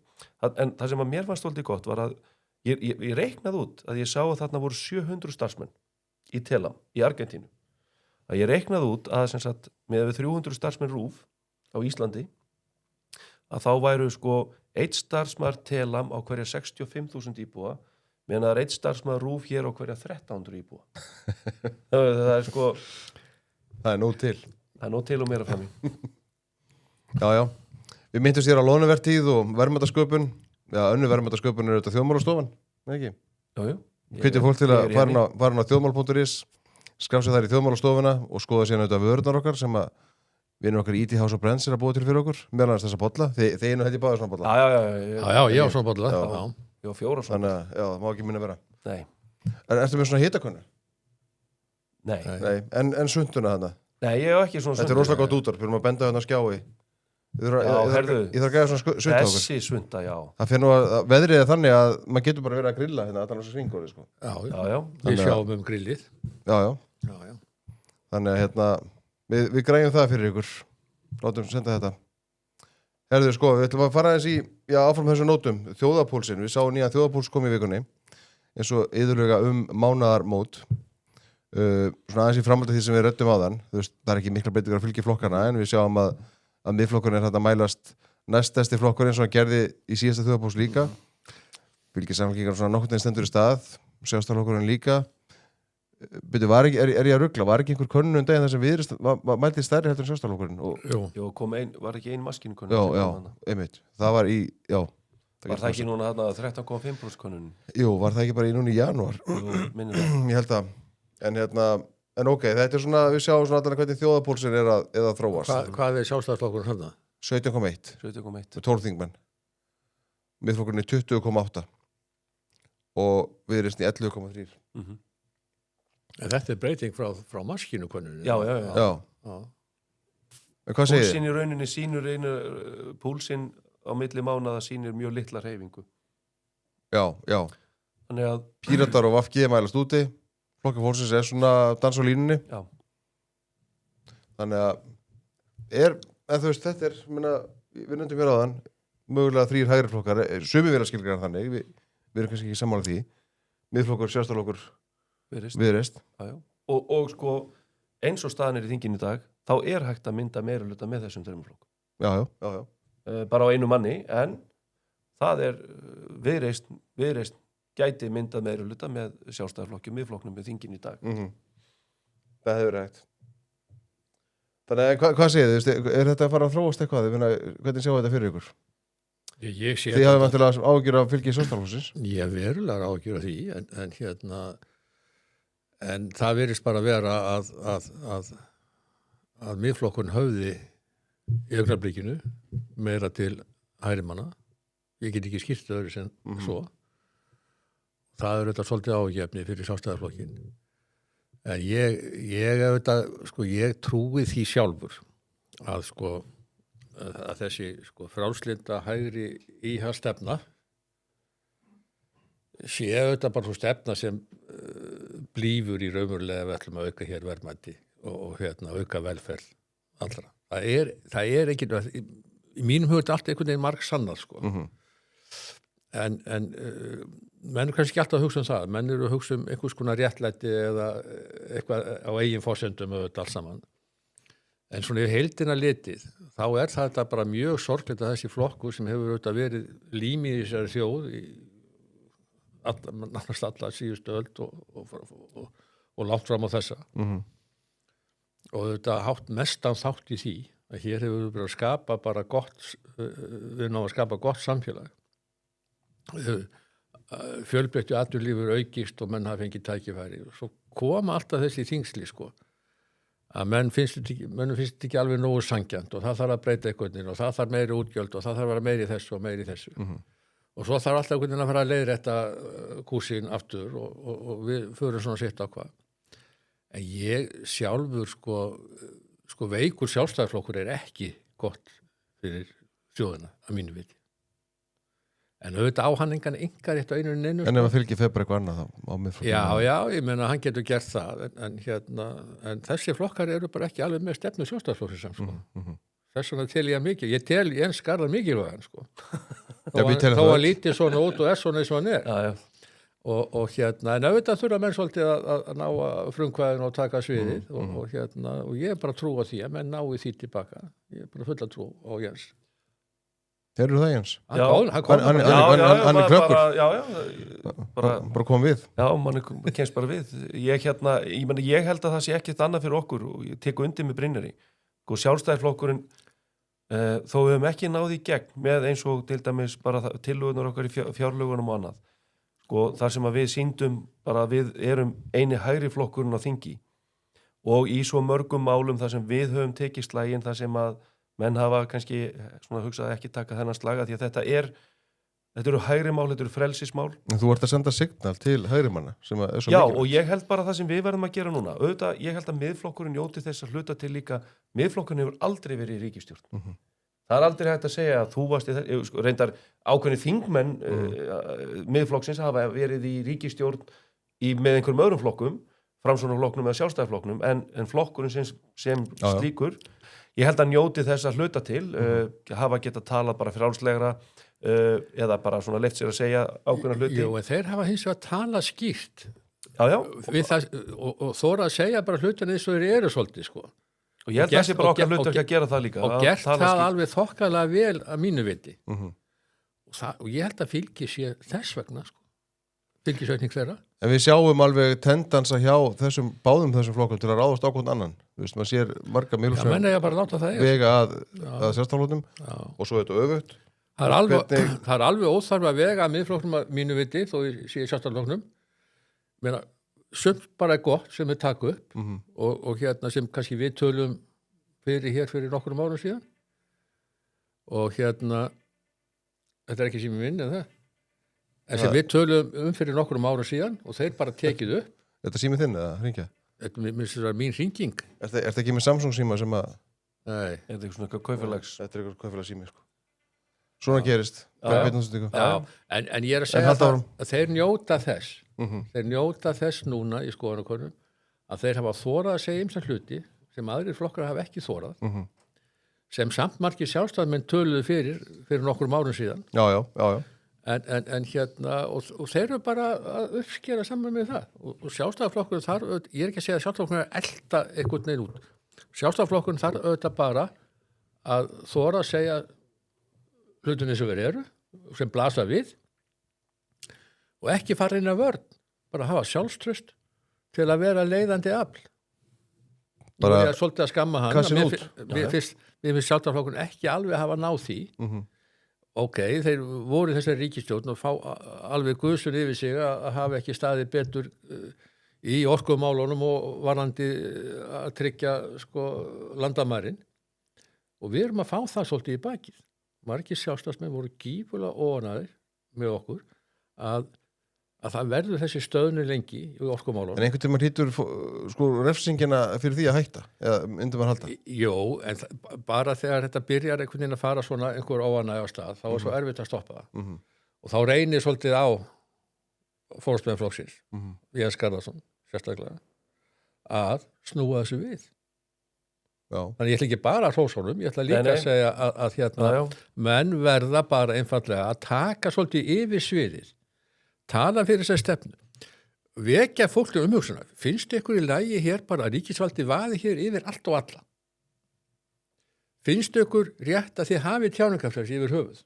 Speaker 2: En það sem að mér fannst svolítið gott var að ég reiknaði út að ég sá að þarna voru 700 starfsmenn í Telam, í Argentínu. Að ég reiknaði út að sem sagt, með 300 starfsmenn RÚV á Íslandi, að þá væru sko 1 starfsmaður Telam á hverja 65.000 íbúa, meðan það er 1 starfsmaður RÚV hér á hverja 1300 íbúa. það er sko...
Speaker 1: Það er nóg til.
Speaker 2: Það er nóg til og meira fram í.
Speaker 1: Já. Við myndumst hér á loðnuvertíð og verðmætasköpun. Já, önnur verðmætasköpun er þetta þjóðmálastofan, ekki?
Speaker 2: Jú.
Speaker 1: Hvetjum fólk til að fara á þjóðmál.is, skrá sig þær í þjóðmálastofuna og skoða síðan auðvitað vörurnar okkar sem að vinur okkar IT House of Brands er að búa til fyrir okkur, meðal annars þessa bolla. Þið einu held ég báði svona bolla.
Speaker 3: Já, ég á svona bolla.
Speaker 2: Já, 4 svona.
Speaker 1: Þannig að, það má ekki minna vera.
Speaker 2: Nei.
Speaker 1: Ertu með svona hitakönnu?
Speaker 2: Nei.
Speaker 1: En sunduna þarna?
Speaker 2: Nei, ég hef ekki svona
Speaker 1: Þetta er rosalega gott útvarp, við erum að benda þarna á skjái. Ég þarf að gefa svona sund á okkur.
Speaker 2: Þessi sunda, já.
Speaker 1: Það fyrir nú að veðrið er þannig að maður getur bara verið að grilla hérna allan á þessu svingóri, sko.
Speaker 2: Já.
Speaker 3: Við sjáum grillið.
Speaker 1: Já. Þannig að hérna, við græjum það fyrir ykkur. Látum senda þetta. Herðu, sko, við ætlum að fara aðeins í áfram þessu nótum. Þjóðapúlsinn, við sáum nýjan þjóðapúls kom í vikunni, eins og iðurlega mánaðarmót. Svona aðeins í framhaldi því sem við röddum áðan. Þú veist, það er ekki mikla breytingar að fylgja flokkana, en við sjáum að miðflokkurinn er þetta mælast næststærsti flokkurinn sem hann gerði í síðasta þjóðapúls líka. Fylgir samfélkingar svona nokkurn veginn stendur í stað, sjálfstæðarflokkurinn líka. Byrju, er ég að rugla? Var ekki einhver könnun daginn þar sem Viðreisn mælti stærri heldur en sjálfstæðarflokkurinn?
Speaker 2: Jú, var ekki ein maskínukönnun?
Speaker 1: Já, einmitt. Það var
Speaker 2: Var það ekki núna 13,5% könnunin?
Speaker 1: Jú, var það ekki bara núna í janúar?
Speaker 2: Jú, minni það.
Speaker 1: Ég held það. En ok, þetta er svona, við sjáum svona allan hvernig þjóðapúlsinn er að þróast.
Speaker 3: Hvað er sjálfstæðarflokkurinn þarna?
Speaker 1: 17,1.
Speaker 2: 17,1.
Speaker 1: Með 12 þingmenn. Miðflokkurinn er 20,8. Og Viðreisn í 11,3.
Speaker 3: En þetta er breyting frá maskínukönnunni.
Speaker 2: Já.
Speaker 1: En hvað segir þið?
Speaker 2: Púlsinn í rauninni sýnur púlsinn á milli mánaða sýnir mjög litla hreyfingu.
Speaker 1: Já.
Speaker 2: Þannig að
Speaker 1: Píratar og VG mælast úti. Flokkur fólksins er svona dans á línunni.
Speaker 2: Já.
Speaker 1: Þannig að en þú veist, þetta er, við nefndum hér áðan, mögulega 3 hægri flokkar, sumi vilja skilgreina þannig, við erum kannski ekki sammála því. Miðflokkur, sjálfstæðarflokkur, Viðreisn.
Speaker 2: Já. Og sko, eins og staðan er í þinginu í dag, þá er hægt að mynda meirihluta með þessum 3 flokkum.
Speaker 1: Já.
Speaker 2: Bara á einu manni, en það er Viðreisn gæti myndað meirihluta með sjálfstæðarflokki, miðflokknum með þinginu í dag.
Speaker 1: Það hefur hægt. Þannig að hvað segir þið? Er þetta að fara að þróast eitthvað? Hvernig sjáu þetta fyrir ykkur? Þið hafið vantilega áhyggjur af fylgi sjálfstæðarflokksins?
Speaker 3: Ég hef verulega áhyggjur af því, en það virðist bara vera að miðflokkurinn höfði í augnablikinu meira til hægrimanna. Ég get ekki skýrt öðru sem svo. Það er auðvitað svolítið ágefni fyrir sjálfstæðarflokkin. En ég auðvitað, ég trúi því sjálfur að þessi frjálslynda hægri íhaldsstefna sé auðvitað bara svo stefna sem blífur í raunverulega við ætlum að auka hér verðmæti og auka velferð allra. Það er ekki, í mínum hugum allt einhvern veginn margsannað, En menn er kannski ekki alltaf að hugsa um það. Menn eru að hugsa um einhvers konar réttlæti eða eitthvað á eigin forsendum auðvitað allt saman. En svona í heildina litið, þá er þetta bara mjög sorglegt að þessi flokkur sem hefur auðvitað verið lími í þessari þjóð í nánast alla síðustu öld og langt fram á þessa. Og auðvitað mestan þátt í því að hér hefur við verið að skapa bara gott, við náum að skapa gott samfélag. Fjölbreyttu atvinnulífur aukist og menn hafa fengið tækifæri. Svo koma alltaf þessi þingsli, sko, að menn finnst þetta ekki alveg nógu sangjant og það þarf að breyta einhvern og það þarf meiri útgjöld og það þarf að vera meiri þessu og meiri þessu. Og svo þarf alltaf einhvern veginn að fara að leiðrétta kúrsinn aftur og við förum svona sitt á hvað. En ég sjálfur, sko veikur sjálfstæðisflokkur ekki gott fyrir þjóðina, að mínu viti. En auðvitað á hann engan rétt á einu neinu.
Speaker 1: En ef að fylgi feð bara eitthvað annað þá á miðflokknum.
Speaker 3: Já, ég meina hann getur gert það en þessi flokkar eru bara ekki alveg með stefnu sjálfstæðisflokksins sko. Þess vegna tel ég mikið. Ég tel Jens Garðar mikilvægan sko. Þó að lítið svona út og svona eins og hann er.
Speaker 2: Já.
Speaker 3: Og en auðvitað þurfa menn svolítið að ná frumkvæðin og taka sviðið og ég er bara trú á því að menn nái því tilbaka. Ég er bara full að trú á Jens.
Speaker 1: Þeir eru það, Jens?
Speaker 3: Hann
Speaker 1: er klökkur.
Speaker 2: Bara
Speaker 1: kom við.
Speaker 2: Já, mann kemst bara við. Ég held að það sé ekkert annað fyrir okkur og ég tek undir með Brynjari. Sjálfstæðisflokkurinn, þó við höfum ekki náð í gegn með eins og til dæmis bara tillögunar okkar í fjárlögunum og annað. Þar sem að við sýndum bara að við erum eini hægri flokkurinn á þingi og í svo mörgum málum þar sem við höfum tekið slaginn þar sem að menn hafa kannski svona hugsað ekki taka þennan slaga því að þetta eru hægri mál, þetta eru frelsismál.
Speaker 1: En þú ert að senda signal til hægri manna sem er svo
Speaker 2: mikilvægt.
Speaker 1: Já,
Speaker 2: og ég held bara það sem við verðum að gera núna. Auðvitað, ég held að miðflokkurinn njóti þess að hluta til líka. Miðflokkurinn hefur aldrei verið í ríkisstjórn. Það er aldrei hægt að segja að þú varst reyndar ákveðnir þingmenn miðflokksins hafa verið í ríkisstjórn með einhverjum öðrum flokkum, Framsóknarflokknum eða Sjálfstæðisflokknum, en flokkurinn sem slíkur. Ég held að njóti þess að hluta til, hafa geta talað bara frjálslegra eða bara svona leyft sér að segja ákveðna hluti.
Speaker 3: Jú, en þeir hafa hins vegar að tala skýrt.
Speaker 2: Já.
Speaker 3: Og þóra að segja bara hlutin eins og þeir eru svolítið, sko.
Speaker 2: Og ég held að það sé bara okkar hlutur ekki að gera það líka.
Speaker 3: Og gert það alveg þokkalega vel að mínu viti. Og ég held að fylgi sé þess vegna, sko. Fylgisaukning þeirra.
Speaker 1: En við sjáum alveg tendansa hjá báðum þessum flokkum til að ráðast á hvern annan. Þú veist, maður sér marga
Speaker 3: miðlungsvega
Speaker 1: vega að sjálfstæðisflokknum og svo þetta öfugt.
Speaker 3: Það er alveg óþarfa vega að miðflokknum að mínu viti, þó ég sé sjálfstæðisflokknum. Meina, sumt bara er gott sem við taka upp og sem kannski við tölum fyrir nokkrum árum síðan. Og þetta er ekki sem ég minn en það. En sem við tölum fyrir nokkrum árum síðan og þeir bara tekið upp.
Speaker 1: Þetta símið þinn eða hringja?
Speaker 3: Þetta er mín hringing.
Speaker 1: Er þetta ekki með Samsung síma sem að...
Speaker 3: Nei.
Speaker 2: Þetta er eitthvað svona kaupfélags.
Speaker 1: Þetta er eitthvað kaupfélags sími, sko. Svona gerist.
Speaker 3: En ég er að segja að þeir njóta þess. Þeir njóta þess núna í skoðanakönnum að þeir hafa þórað að segja ýmsa hluti sem aðrir flokkar hafa ekki þórað. Sem samt margir sjálfstæðismenn töluðu fyrir nokkrum árum síðan.
Speaker 1: Já.
Speaker 3: En og þeir eru bara að uppskera saman með það og sjálfstæðisflokkurinn þar, ég er ekki að segja að sjálfstæðisflokkurinn er elta einhvern veginn út. Sjálfstæðisflokkurinn þar auðvitað bara að þora að segja hlutinni sem þeir eru, sem blasa við og ekki fara inn að vörn, bara hafa sjálfstraust til að vera leiðandi afl. Bara ég er svolítið að skamma hann. Mér finnst sjálfstæðisflokkurinn ekki alveg að hafa náð því. Ok, þeir voru þessari ríkisstjórn og fá alveg guðsun yfir sig að hafa ekki staðið betur í orkumálunum og varðandi að tryggja landamærin. Og við erum að fá það svolítið í bakið. Margir sjálfstæðismenn voru gífulega óánægðir með okkur að það verður þessi stöðnu lengi í orkumálunum.
Speaker 1: En einhvern tímann hlýtur refsingina fyrir því að hætta eða myndum að halda?
Speaker 3: Jó, en bara þegar þetta byrjar einhvern veginn að fara svona einhver óánægja á stað, þá er svo erfitt að stoppa það. Og þá reynir svolítið á forystamenn flokksins, Jens Garðarsson, sérstaklega, að snúa þessu við.
Speaker 1: Já.
Speaker 3: Þannig ég ætla ekki bara að hrósa honum, ég ætla líka að segja að menn verða bara einfaldlega að taka svolítið yfir sviðið. Tala fyrir þessari stefnu. Vekja fólk umhugsunar. Finnst ykkur í lagi hér bara að ríkisvaldi vaði hér yfir allt og alla? Finnst ykkur rétt að þið hafi tjáningafrelsi yfir höfuð?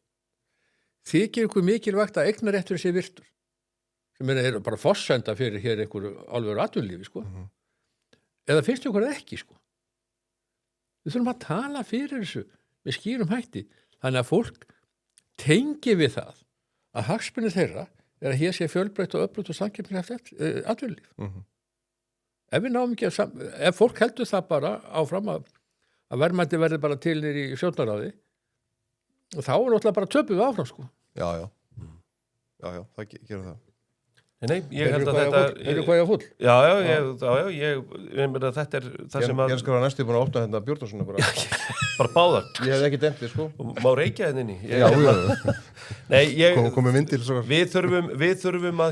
Speaker 3: Þykir ykkur mikilvægt að eignarrétturinn sé virtur? Sem er bara forsenda fyrir hér einhverju alvöru atvinnulífi, sko. Eða finnst ykkur það ekki, sko? við þurfum að tala fyrir þessu með skýrum hætti, þannig að fólk tengi við það að hagsmunir þeirra að hér sé fjölbreytt og öflugt og samkeppnishæft atvinnulíf. Ef við náum ekki ef fólk heldur það bara áfram að verðmæti verði bara til í Stjórnarráði, þá náttúrulega bara töpum við áfram, sko.
Speaker 1: Já, það gerir það.
Speaker 2: Nei, ég held að þetta
Speaker 3: Eru hvað ég að fúll?
Speaker 2: Ég meina að þetta það sem að
Speaker 1: Jens Skrára næstu búin að opna hérna Björnssona bara.
Speaker 2: bara báðar.
Speaker 1: Ég hef ekki dæmt þið, sko.
Speaker 2: Má reykja þetta inni.
Speaker 1: Já.
Speaker 2: Nei,
Speaker 1: komið vindil svo.
Speaker 2: við þurfum að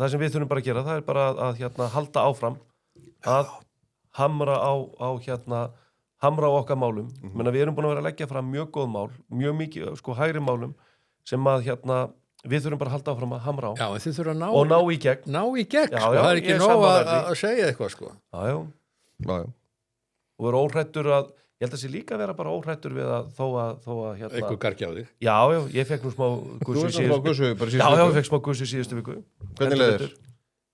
Speaker 2: það sem við þurfum bara að gera, það er bara að halda áfram að hamra á okkar málum. Menna, við erum búin að vera að leggja fram mjög góð mál, mjög mikið, sko, hægri málum sem að við þurfum bara að halda áfram að hamra á.
Speaker 3: Já, en þið þurfum að
Speaker 2: og ná í gegn.
Speaker 3: Já, sko, það er ekki nóg að segja eitthvað, sko.
Speaker 2: Já. Og vera óhrættur ég held að sé líka vera bara óhrættur við að þó að
Speaker 3: Eitthvað gargi á þig.
Speaker 2: Já, ég fekk nú smá gussu ég fekk smá gussu síðustu viku.
Speaker 1: Hvernig leið þér?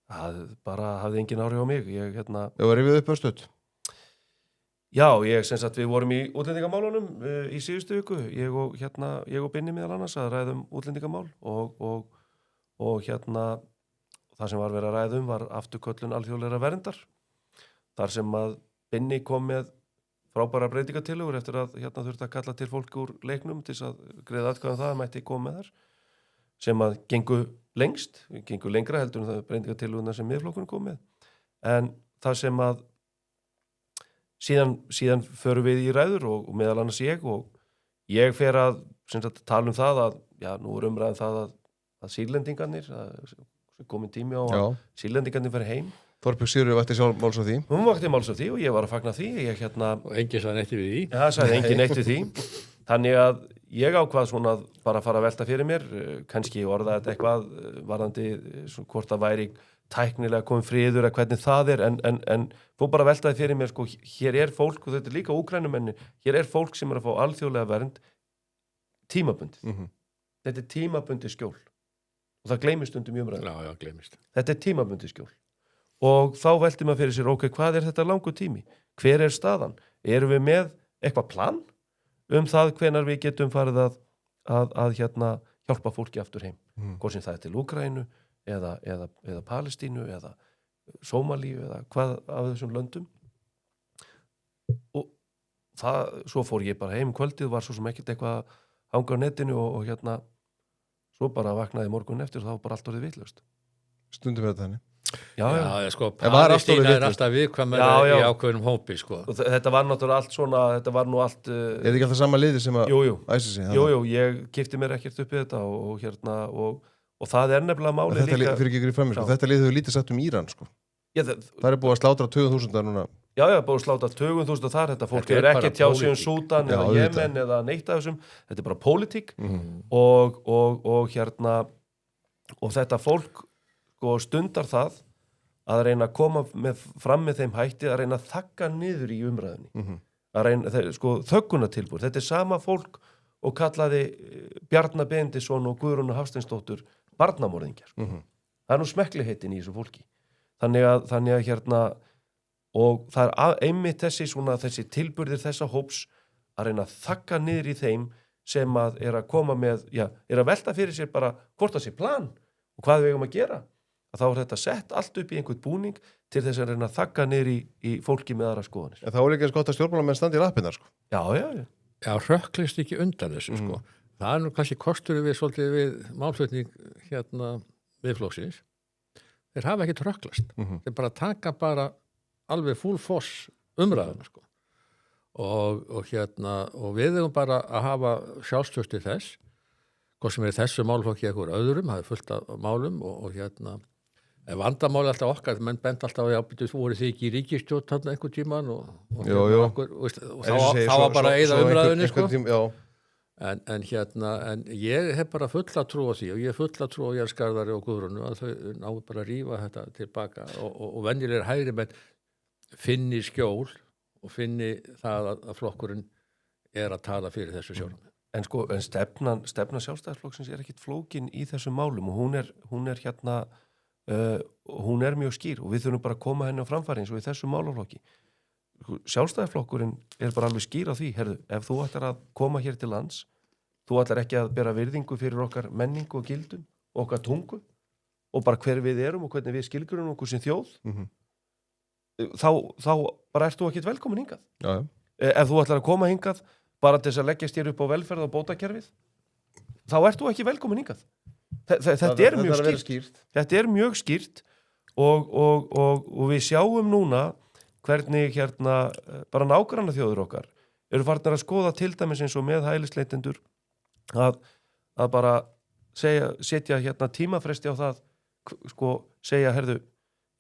Speaker 2: Það bara hafði engin áhrif á mig.
Speaker 1: Ég var rifið upp östuð.
Speaker 2: Já, við vorum í útlendingamálunum í síðustu viku, ég og Binni meðal annars að ræðum útlendingamál og það sem var verið að ræðum var afturköllun alþjóðlegra verndar, þar sem að Binni kom með frábæra breytingatillögur eftir að þurfti að kalla til fólk úr leiknum til að greiða atkvæðum það mætti koma með þar, sem að gengu lengra heldur en það breytingatillöguna sem Miðflokkurinn kom með, en það sem að síðan förum við í ræður og meðal annars ég fer að tala um það að, nú er umræðan það að sýrlendingarnir, komin tími á að sýrlendingarnir fer heim.
Speaker 1: Þorbjörg Sigríður vakti sjálf máls á því.
Speaker 2: Hún vakti máls á því og ég var að fagna því.
Speaker 3: Og enginn sagði neitt við því.
Speaker 2: Já, sagði enginn neitt við því. Þannig að ég ákvað svona bara að fara að velta fyrir mér, kannski orða þetta eitthvað varðandi hvort það væri tæknilega komið friður að hvernig það er, en fór bara að velta það fyrir mér, sko, hér er fólk, og þetta er líka Úkraínumenni, hér er fólk sem er að fá alþjóðlega vernd tímabundið. Þetta er tímabundið skjól og það gleymist stundum í umræðum.
Speaker 3: Já, gleymist.
Speaker 2: Þetta er tímabundið skjól og þá velti maður fyrir sér, ok, hvað er þetta langur tími? Hver er staðan? Erum við með eitthvað plan það hvenar við getum farið að hjálpa fólki aftur heim? Hvort sem það er til Úkraínu eða Palestínu eða Sómalíu eða hvað af þessum löndum, og svo fór ég bara heim kvöldið, var svo sem ekkert eitthvað hanga á netinu og svo bara vaknaði morgun eftir og þá var bara allt orðið vitlaust.
Speaker 1: Stundum við þetta henni.
Speaker 3: Já, sko, Palestína er alltaf viðkvæmari í ákveðnum hópi, sko. Og
Speaker 2: þetta var náttúrulega allt svona, þetta var nú allt
Speaker 1: Er þetta ekki alltaf sama liði sem að æsa sig?
Speaker 2: Jú, ég kipti mér ekkert upp í þetta og það er nefnilega máli líka.
Speaker 1: Þetta lið hefur lítið sagt um Íran, sko. Það er búið að slátra 20.000 núna. Já,
Speaker 2: búið að slátra 20.000 þar. Þetta fólk er ekki tjá sig um Súdan eða Jemen eða neitt af þessum. Þetta er bara pólitík og þetta fólk stundar það að reyna að koma fram með þeim hætti, að reyna að þagga niður í umræðinni. Að reyna, þöggunartilboð. Þetta er sama fólk og kallaði Bjarna Benediktsson og Guðrúnu Hafsteinsdóttur barnamorðingjar. Það er nú smekkligheitin í þessu fólki. Þannig að og það er einmitt þessi tilburðir þessa hóps að reyna að þagga niður í þeim sem að er að koma með, er að velta fyrir sér bara hvort það sé plan og hvað við eigum að gera. Að þá er þetta sett allt upp í einhvern búning til þess að reyna að þagga niður í fólki með aðra skoðanir.
Speaker 1: En þá er ekki eins gott að stjórnmálamenn standi í lappirnar, sko.
Speaker 3: Já, rökklist ekki undan þessu, sko. Það er nú kannski kostur við málflutning Miðflokksins. Þeir hafa ekkert rökklast. Þeir bara taka alveg full force umræðuna, sko. Og við eigum bara að hafa sjálfstraust til þess, hvað sem er þessu málflokki eitthvað öðrum, það er fullt af málum og vandamáli alltaf okkar, menn bent alltaf að voru þið ekki í ríkisstjórn þarna einhvern tíman og þá var bara að eyða umræðunni, sko. En ég hef bara fulla trú á því og ég hef fulla trú á Jens Garðari og Guðrúnu að þau náðu bara að rífa þetta tilbaka og venjulegir hægri menn finni skjól og finni það að flokkurinn er að tala fyrir þessu sjónum.
Speaker 2: En stefna Sjálfstæðisflokksins er ekkit flókin í þessum málum og hún er mjög skýr og við þurfum bara að koma henni á framfæri eins og í þessum málaflokki. Sjálfstæðisflokkurinn bara alveg skýr á því, herðu, ef þú ætlar að koma hér til lands, þú ætlar ekki að bera virðingu fyrir okkar menningu og gildum, okkar tungu og bara hver við erum og hvernig við skilgrunum okkur sem þjóð, þá bara ert þú ekkert velkomin hingað.
Speaker 1: Já.
Speaker 2: Ef þú ætlar að koma hingað bara til þess að leggjast þér upp á velferð og bótakerfið, þá ert þú ekki velkomin hingað. Þetta er mjög skýrt. Þetta er mjög skýrt og við sjáum núna hvernig bara nágranna þjóður okkar eru farnir að skoða til dæmis eins og með hælisleitendur að bara setja tímafresti á það, segja, herðu,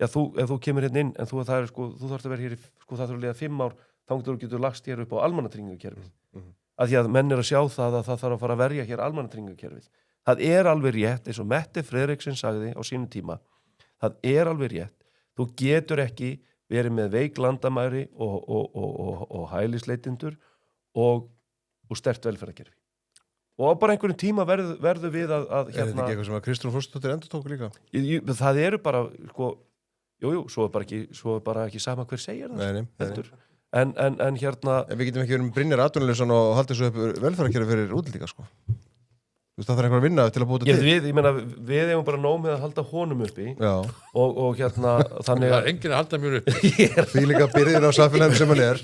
Speaker 2: já, ef þú kemur inn en þú þarf að vera hér það þarf að liða 5 ár, þá getur lagst hér upp á almannatryggingakerfið. Að því að menn eru að sjá það að það þarf að fara að verja hér almannatryggingakerfið. Það er alveg rétt, eins og Mette Frederiksen sagði á sínum tíma, það er alveg rétt, þú getur ekki verið með veik landamæri og hælisleitendur og sterkt velferðarkerfi. Og bara einhverjum tíma verður við að
Speaker 1: Er þetta ekki eitthvað sem að Kristrún Frostadóttir endurtók líka?
Speaker 2: Það eru bara, svo er bara ekki sama hver segir það.
Speaker 1: Nei.
Speaker 2: En
Speaker 1: En við getum ekki verið með Brynjar Atvinnuleysan og haldið svo upp velferðarkerfi fyrir útlendinga, sko. Þú veist, það þarf einhver að vinna til að búta til.
Speaker 2: Við eigum bara nóg með að halda honum uppi.
Speaker 1: Já.
Speaker 2: Og þannig
Speaker 3: Það er enginn að halda mér upp.
Speaker 1: Því líka byrðin á samfélaginu sem hann er.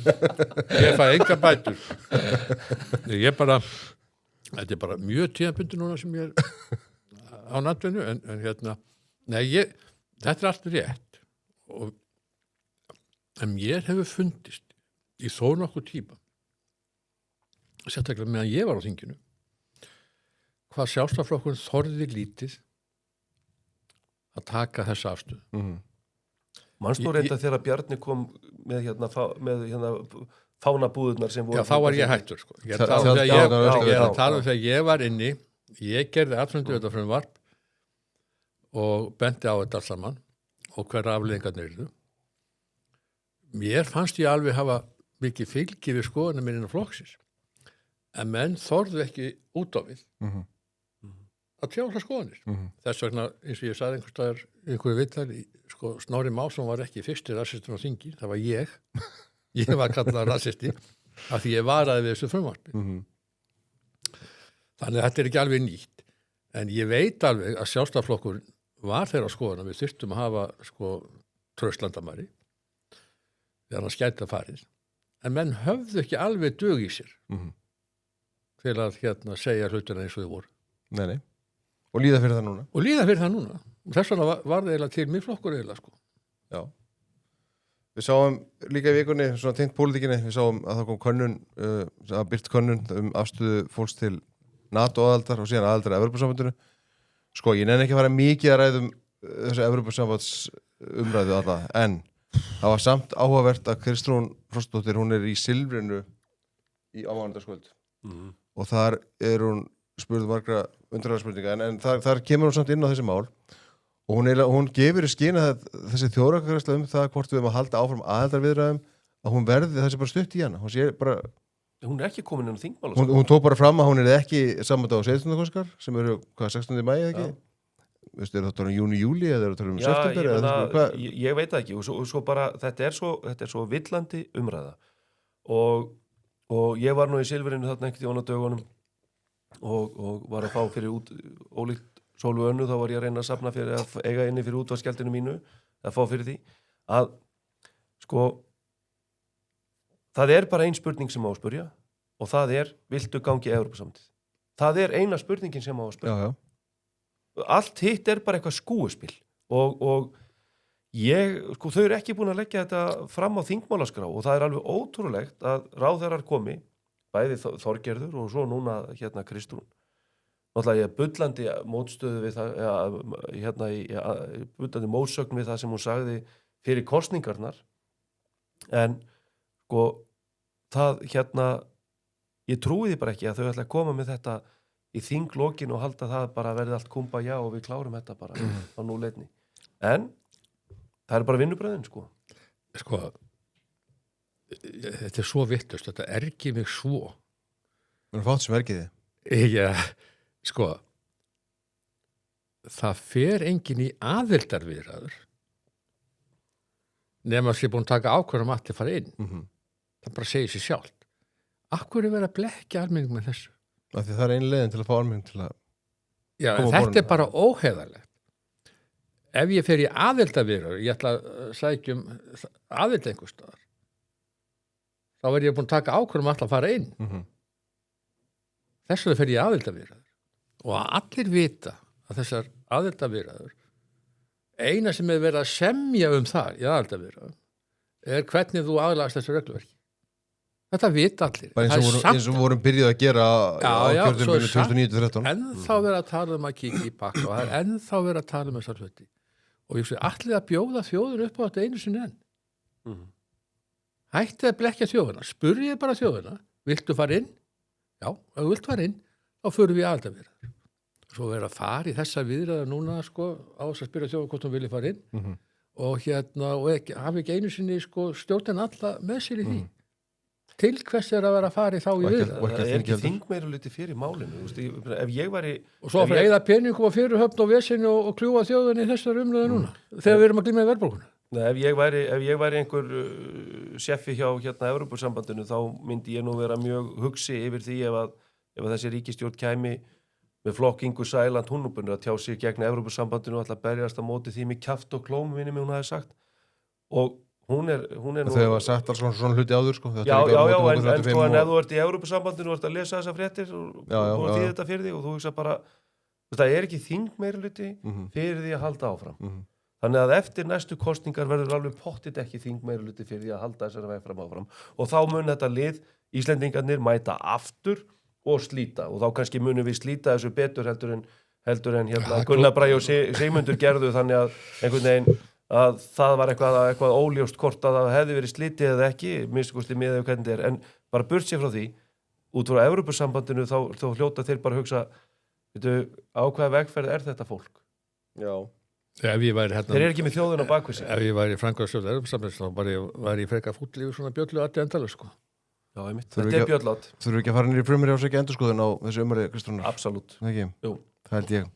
Speaker 3: Ég fæ enga bætur. Þetta er bara mjög tíðabundur núna sem ég er á natvinnu, en þetta er allt rétt. En mér hefur fundist í þó nokkuð tíma, sérstaklega meðan ég var á þinginu, hvað Sjálfstæðisflokkurinn þorði lítið að taka þessa afstöðu.
Speaker 2: Manstu reynda þegar Bjarni kom með fánabúðurnar sem voru...
Speaker 3: Já, þá var ég hættur, sko. Ég tala þegar ég var inni, ég gerði atfundu þetta frumvarp og benti á þetta allt saman og hverja afleiðingarnir eru. Mér fannst ég alveg hafa mikið fylgi við skoðunum minna flokksins, en menn þorðu ekki út á við að tjála skoðanir. Þess vegna, eins og ég sagði einhverju viðtal, Snorri Másson var ekki fyrsti rasistur á þingi, það var ég. Ég var kallað rasisti af því ég varaði við þessu frumvarpi. Þannig að þetta er ekki alveg nýtt. En ég veit alveg að Sjálfstæðisflokkur var þeirra skoðan að við þyrftum að hafa traustlandamæri þegar hann skæta farið. En menn höfðu ekki alveg dug í sér til að segja hlutina eins og þau voru.
Speaker 1: Nei. Og líða fyrir það núna.
Speaker 3: Og þess vegna var það eiginlega til mjög flokkur eiginlega, sko.
Speaker 1: Já. Við sáum líka í vikunni, svona tengt pólitíkinni, við sáum að það kom könnun, að birt könnun afstöðu fólks til NATO-aðaldar og síðan aðaldar að Evrópusambandinu. Sko, ég nenni ekki að fara mikið að ræðum þessu Evrópusambands umræðu alla, en það var samt áhugavert að Kristrún Frostadóttir, hún er í silfrinu á mánudagskvöld. Og þar er hún spurði margra undrarspurninga, en þar kemur hún samt inn á þessi mál og hún gefur í skyn að þessi þjóðargræðsla það hvort við erum að halda áfram aðildarviðræðum að hún verði þessi bara stutt í hana.
Speaker 2: Hún er ekki komin inn á þingmál.
Speaker 1: Hún tók bara fram að hún er ekki saman á 16. kosningar sem eru 16. maí ekki? Veistu, er það júni, júli eða er það september?
Speaker 2: Ég veit það ekki og svo bara, þetta er svo villandi umræða og ég var nú í silfrinu þarna ekkert í dögunum og var að fá fyrir ólíkt Sólu Önnu, þá var ég að reyna að safna fyrir að eiga inni fyrir útvarpsgjaldinu mínu að fá fyrir því að það er bara ein spurning sem á að spurja og það er, viltu gangi í Evrópusambandið? Það er eina spurningin sem á að spurja. Allt hitt er bara eitthvað skúuspil og þau eru ekki búin að leggja þetta fram á þingmálaskrá og það er alveg ótrúlegt að ráðherrar komi, bæði Þorgerður og svo núna Kristrún. Náttúrulega ég bullandi mótstöðu við það, bullandi mótsögn við það sem hún sagði fyrir kosningarnar, en það ég trúi því bara ekki að þau ætla að koma með þetta í þinglokin og halda það bara verði allt kumbaya og við klárum þetta bara á núleitni. En það er bara vinnubröðin,
Speaker 3: Þetta er svo vitlaust, þetta ergir mig svo.
Speaker 1: Það er fátt sem ergir þið.
Speaker 3: Já, það fer enginn í aðildarviðræður nema að sé búin að taka ákvörðum allir fara inn. Það bara segir sér sjálft. Akkur er verið að blekkja almenning með þessu?
Speaker 1: Af því það er ein leiðin til að fá almenning til að
Speaker 3: Já,
Speaker 1: koma á
Speaker 3: þetta
Speaker 1: borðinu.
Speaker 3: er bara óheiðarlegt. Ef ég fer í aðildarviðræður, ég ætla að sækja aðild einhvers staðar, þá verð ég búin að taka ákvörðum allir að fara inn. Þess vegna fer ég í aðildarviðræður. Og allir vita að þessar aðildarviðræður, eina sem er verið að semja það í aðildarviðræðum er hvernig þú aðlagast þessu regluverki. Þetta vita allir.
Speaker 1: bara eins og vorum byrjuð að gera á
Speaker 3: Já, svo
Speaker 1: kjörtímabilinu 2009-13
Speaker 3: ennþá verið að tala um að kíkja í pakka og það er ennþá verið að tala um þessar hluti. Og ég sé allir að bjóða þjóður upp á þetta einu sinni enn. Hættið að blekja þjóðina. Spurjið bara þjóðina. Viltu fara inn? Já, ef þú vilt fara inn, þá förum við aðildarviðræður. Svo verið að fara í þessa viðræður núna, sko, á þess að spyrja þjóðina hvort hún vilja fara inn. Og hafi ekki einu sinni, sko, stjórnin alla með sér í því. Til hvers er að vera að fara í þá í viðræður?
Speaker 2: Það er ekki þingmeirihluti fyrir málinu, þú veist, ef ég væri
Speaker 3: Og svo fyrir eyða peningum og fyrirhöfn og veseni og kljúa þjóðinni í þessar umröðu núna, þegar við erum að glíma í verðbólguna.
Speaker 2: Nei, ef ég væri einhver seffi hjá Evrópusambandinu, þá myndi ég nú vera mjög hugsi yfir því ef þessi ríkisstjórn kæmi með flokk Ingu Sæland Hunnubunni að tjá sig gegn Evrópusambandinu og alltaf berjast á móti því með kjaft og klóm, minni mig hún hafi sagt. Og hún er nú...
Speaker 1: Þau hafa sagt alls svona hluti áður, sko.
Speaker 2: Já, en sko, en ef þú ert í Evrópusambandinu og ert að lesa þessa fréttir og því þetta fyrir þig og þú hugsa bara, það er ekki þingmeirihluti fyrir því að halda áfram. Þannig að eftir næstu kosningar verður alveg pottit ekki þingmeirihluti fyrir því að halda þessari vegfram áfram. Og þá mun þetta lið Íslendingarnir mæta aftur og slíta. Og þá kannski munum við slíta þessu betur heldur en Gunnar Bragi og Sigmundur gerðu, þannig að einhvern veginn að það var eitthvað óljóst hvort að það hefði verið slítið eða ekki, minnst með ef hvernig þetta er. En bara burt sér frá því, út frá Evrópusambandinu þá hljóta þeir bara hugsa, á hvaða vegferð er þetta fólk?
Speaker 1: Já.
Speaker 3: Ef ég væri
Speaker 2: Þeir eru ekki með þjóðuna bakvið sig.
Speaker 3: Ef ég væri framkvæmdastjórn Evrópusambandsins, þá væri ég frekar fúll yfir svona bjöllu allir endalaust, sko.
Speaker 2: Já, einmitt. Þetta er bjöllát.
Speaker 1: Þurfum ekki að fara niður í frumri á sig ekki endurskoðun á þessu umræði, Kristrúnar?
Speaker 2: Absolutt.
Speaker 1: Ekki?
Speaker 2: Jú.
Speaker 1: Það held ég.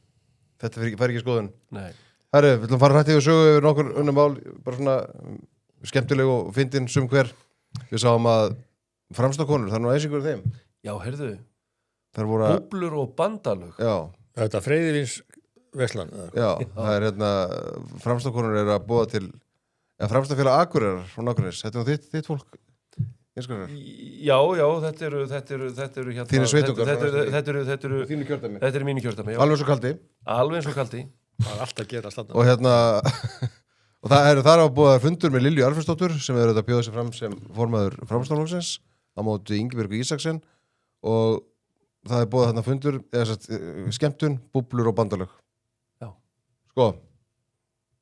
Speaker 1: Þetta fær ekki skoðun.
Speaker 2: Nei.
Speaker 1: Herru, við ætlum að fara hrætt yfir sögu yfir nokkur unnum mál, bara svona skemmtileg og fyndin sum hver. Við sáum að framstakkonur, það er nú æsingur þeim.
Speaker 2: Já, heyrðu.
Speaker 1: Það voru
Speaker 2: Búblur og bandalög.
Speaker 1: Já.
Speaker 3: Þetta Freyðivins Veslan.
Speaker 1: Já, það er framstakkonur er að boða til framstakfélag Akureyrar frá Nágrannis. Þetta er þitt fólk.
Speaker 2: Já, þetta eru
Speaker 1: Þínir sveitungar.
Speaker 2: Þetta eru
Speaker 1: Þínu kjördæmi.
Speaker 2: Þetta eru mínu kjördæmi, já.
Speaker 1: Alveg svo kaldi.
Speaker 2: Alveg eins og kaldi.
Speaker 3: Það er alltaf að gera slanna.
Speaker 1: Og og það er þar á búið fundur með Lilju Alfreðsdóttur sem er að bjóða sig fram sem formaður framstofnflokksins á móti Ingibjörgu Ísaksen og það er búið þarna fundur skemmtun, búblur og bandalög.
Speaker 2: Já.
Speaker 1: Sko,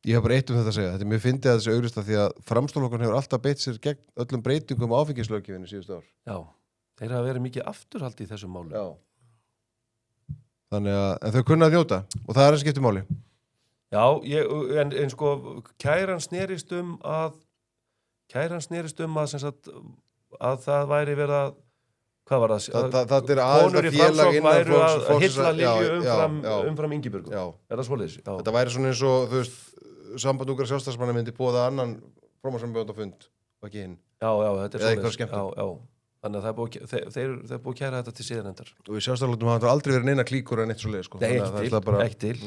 Speaker 1: ég hef bara eitt þetta að segja. Þetta er mjög fyndið að þessi auglista því að framstofnflokkurinn hefur alltaf beitt sér gegn öllum breytingum á áfengislöggjöfinni síðustu ár.
Speaker 2: Já, þeir hafa verið mikið afturhald í þessum málum.
Speaker 1: Já. Þannig að en þau kunna að njóta og það er að skipta máli.
Speaker 2: Já, en sko kæran snerist að sem sagt að það væri verið að hvað var það?
Speaker 1: Það er aðeins að félag innan
Speaker 2: væru að
Speaker 1: flokks
Speaker 2: hylla Lilju umfram Ingibjörgu.
Speaker 1: Já.
Speaker 2: Er það svoleiðis? Já.
Speaker 1: Þetta væri svona eins og, þú veist, samband ungra sjálfstæðismanna myndi búa annan prófmársamböndafund og ekki hinn.
Speaker 2: Já, þetta er
Speaker 1: eða eitthvað
Speaker 2: svoleiðis. Já. Þannig að það er búið að kæra þetta til síðanendar.
Speaker 1: Og í sjálfstæðisflokknum hafa aldrei verið neina klíkur en eitt svoleiðis, sko.
Speaker 2: Nei, ekki til.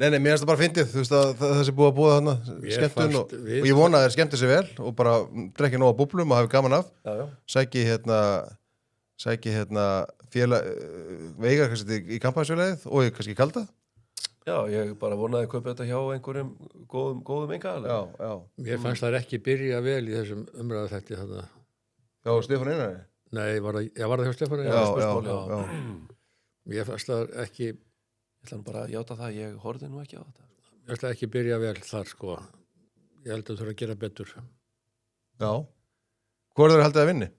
Speaker 1: Nei, mér finnst það bara fyndið, þú veist að það sé búið að búa þarna skemmtun og ég vona að þeir skemmti sig vel og bara drekki nóga búblum og hafi gaman af.
Speaker 2: Já.
Speaker 1: Sæki félag veigar kannski í kampaðsfélagið og kannski kalda.
Speaker 2: Já, ég bara vonaði að kaupa þetta hjá einhverjum góðum einkaaðilum.
Speaker 1: Já.
Speaker 3: Mér fannst það ekki byrja vel í þessum umræðaþætti þarna.
Speaker 1: Já, Stefán Einari?
Speaker 3: Nei, var það hjá Stefán
Speaker 1: Einari?
Speaker 3: Já. Mér fannst það ekki...
Speaker 2: Ég ætla nú bara að játa það, ég horfði nú ekki á þetta.
Speaker 3: Ég ætla ekki byrja vel þar, sko. Ég held að þú þurfa að gera betur.
Speaker 1: Já. Hvor þeir haldið að vinni?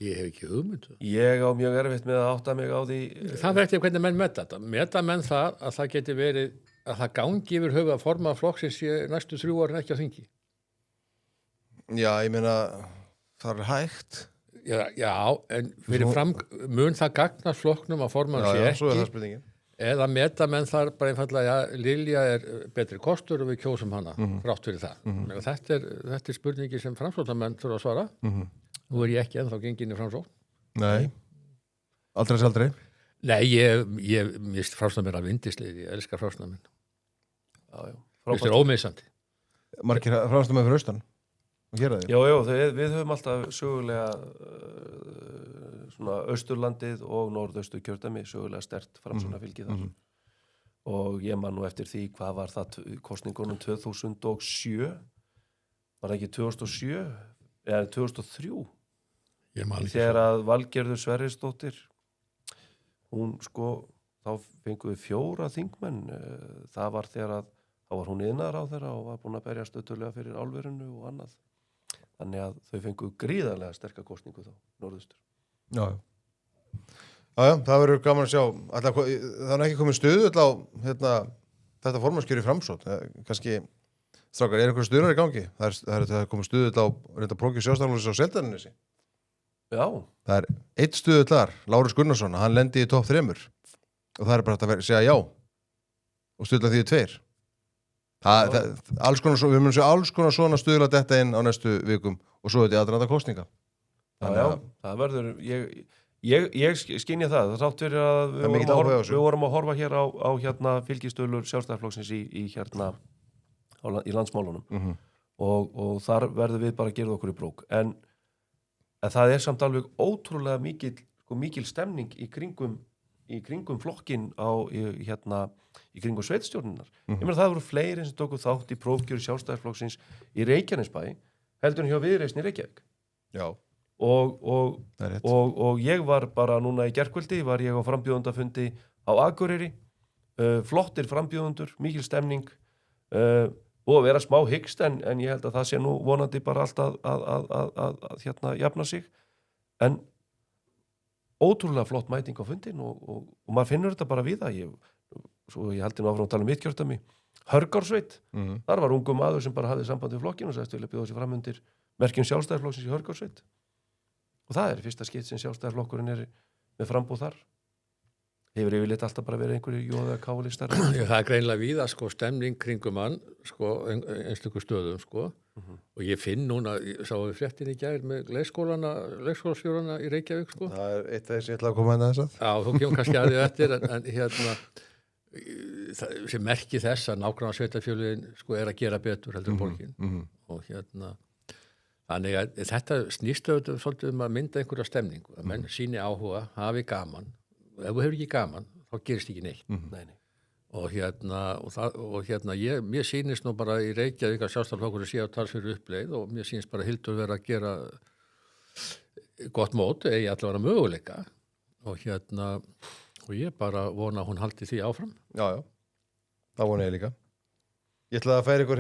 Speaker 3: Ég hef ekki hugmyndu.
Speaker 2: Ég á mjög erfitt með að átta mig á því...
Speaker 3: Það verður eftir hvernig menn meta þetta. Meta menn það að það geti verið, að það gangi yfir höfuð að forma flokksins í næstu 3 árin ekki á þingi.
Speaker 1: Já, ég meina, það er hægt.
Speaker 3: Já, en fyrir mun það gagnast flokknum að forma sé ekki.
Speaker 1: Já, svo er það spurningin.
Speaker 3: Eða meta menn þar bara einfallega, Lilja betri kostur og við kjósum hana, þrátt fyrir það. Þetta er spurningi sem framsóknarmenn þurfa að svara. Nú ég ekki ennþá gengin í framsókn.
Speaker 1: Nei, aldrei.
Speaker 3: Nei, ég mist framsóknarmenn af vindislið, ég elskar framsóknarmenn.
Speaker 2: Já.
Speaker 3: Þetta er ómissandi.
Speaker 1: Margir framsóknarmenn fyrir austan og gera því.
Speaker 2: Já, við höfum alltaf sögulega svona Austurlandið og Norðaustur kjördæmi sögulega sterkt framsóknarfylgi þar. Og ég man nú eftir því hvað var það kosningunum 2007, var það ekki 2007 eða 2003 þegar að Valgerður Sverrisdóttir hún þá fengum við 4 þingmenn, það var þegar að þá var hún iðnaðarráðherra og var búin að berjast öttulega fyrir álverinu og annað. Þannig að þau fengu gríðarlega sterka kosningu þá, Norðaustur.
Speaker 1: Já, það verður gaman að sjá. Það er ekki komið stuðull á þetta formannskjör í Framsókn. Kannski, strákar, einhver stuðlar í gangi? Það er komið stuðull á reynda prófkjör Sjálfstæðisflokksins á Seltjarnarnesi.
Speaker 2: Já. Það
Speaker 1: er 1 stuðull þar, Lárus Gunnarsson, hann lendi í topp 3 og það er bara hægt að segja já og stuðla því 2. Við munum sjá alls konar svona stuðla þetta inn á næstu vikum og svo þetta í aðdraganda kosninga.
Speaker 2: Já, það verður ég skynja það þátt fyrir að við vorum að horfa hér á fylgistöðlur Sjálfstæðisflokksins í landsmálunum og þar verður við bara að gera okkur í brók en það er samt alveg ótrúlega mikil stemning í kringum flokkin í kringum sveitstjórninar. Ég meina það voru fleiri sem tóku þátt í prófkjöri Sjálfstæðisflokksins í Reykjanesbæ heldur en hjá Viðreisn í Reykjavík.
Speaker 1: Já.
Speaker 2: Og ég var bara núna í gærkvöldi var ég á frambjóðendafundi á Akureyri, flottir frambjóðendur, mikil stemning og að vera smá hyggst en ég held að það sé nú vonandi bara allt að jafna sig en ótrúlega flott mæting á fundin og maður finnur þetta bara við það. Ég haldi nú áfram að tala mitt kjördæmi Hörgársveit, þar var ungum maður sem bara hafði samband við flokkinn og sagðist vilja bjóða sér fram undir merkjum Sjálfstæðisflokksins í Hörgársveit og það er fyrsta skipt sem Sjálfstæðisflokkurinn er með frambúð þar. Hefur yfirleitt alltaf bara verið einhverju jóða kálistar.
Speaker 3: Það er greinilega víða stemning kringum hann einstöku stöðum og ég finn núna, sá við fréttin í gær með leikskólastjórana í Reykjavík
Speaker 1: Það er eitt af þessi ég ætla að koma inn að þess
Speaker 3: Já, þú kemur kannski að því eftir en sem merki þess að nágrannar sveitarfélögin er að gera betur heldur borgin og þannig að þetta snýst auðvitað svolítið að mynda einhverja stemningu að menn síni áhuga, hafi gaman og ef þú hefur ekki gaman, þá gerist ekki neitt
Speaker 2: Nei.
Speaker 3: og mér sýnist nú bara í Reykjavík að Sjálfstæðisflokkurinn sé að tala fyrir uppleið og mér sýnist bara Hildur vera að gera gott mót eigi allavega möguleika og ég bara vona að hún haldi því áfram.
Speaker 1: Já, það vona ég líka. Ég ætla að færa ykkur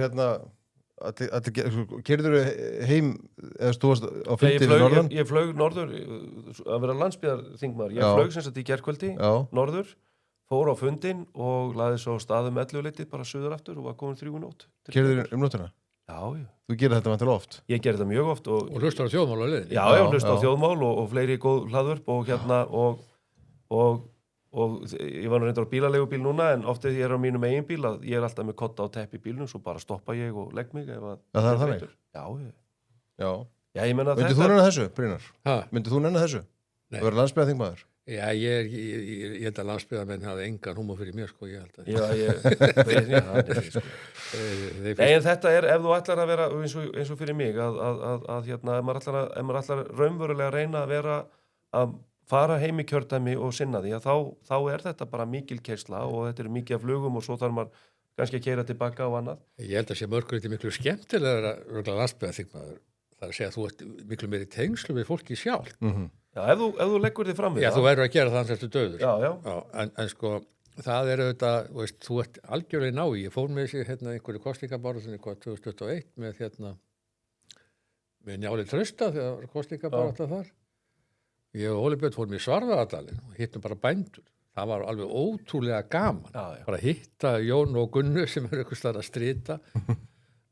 Speaker 1: keyrðurðu heim eða stóðast á fundi fyrir norðan?
Speaker 2: Ég flög norður að vera landsbyggðarþingmaður. Ég flög sem sagt í gærkvöldi norður, fór á fundin og laði svo staðum 11 bara suður aftur og var komin 3 nótt.
Speaker 1: Keyrðurðu nóttina?
Speaker 2: Já.
Speaker 1: Þú gerir þetta vantilega oft?
Speaker 2: Ég gerir þetta mjög oft.
Speaker 3: Og hlustar á þjóðmál á leiðinni?
Speaker 2: Já, hlustar á þjóðmál og fleiri góð hlaðvörp og ég var nú reyndar á bílaleigubíl núna en oft þegar ég er á mínum eigin bíl að ég er alltaf með kotta á teppi í bílnum svo bara stoppa ég og legg mig ef að
Speaker 1: það er þannig?
Speaker 2: Já, ég menna þetta.
Speaker 1: Myndið þú nenna þessu, Brynjar? Myndið þú nenna þessu?
Speaker 3: Nei.
Speaker 1: Þú verður landsbyggðarþingmaður?
Speaker 3: Já, ég held að landsbyggðarmenn hafi engan húmor fyrir mér, ég held að.
Speaker 2: Nei, en þetta er, ef þú ætlar að vera eins og fyrir mig, ef maður ætlar raunverulega að reyna að vera að fara heim í kjördæmi og sinna því, þá er þetta bara mikil keyrsla og þetta er mikið af flugum og svo þarf maður kannski að keyra tilbaka og annað.
Speaker 3: Ég held að sé mörgurinn miklu skemmtilega landsbyggðarþingmaður. Það er að segja að þú ert miklu meiri tengslu við fólki sjálf.
Speaker 2: Já, ef þú leggur þig fram við
Speaker 3: það. Já, þú verður að gera það hans eftir döður.
Speaker 2: Já.
Speaker 3: En það er auðvitað, þú ert algjörlega náði. Ég fór með þessi einhverju kosningabaráttunni 2021 með Njáli Trausta þegar kosningabaráttan þar. Ég og Óli Björn fórum í Svarfaðardalinn og hittum bara bændur. Það var alveg ótrúlega gaman. Bara hitta Jón og Gunnu sem einhvers staðar að strýta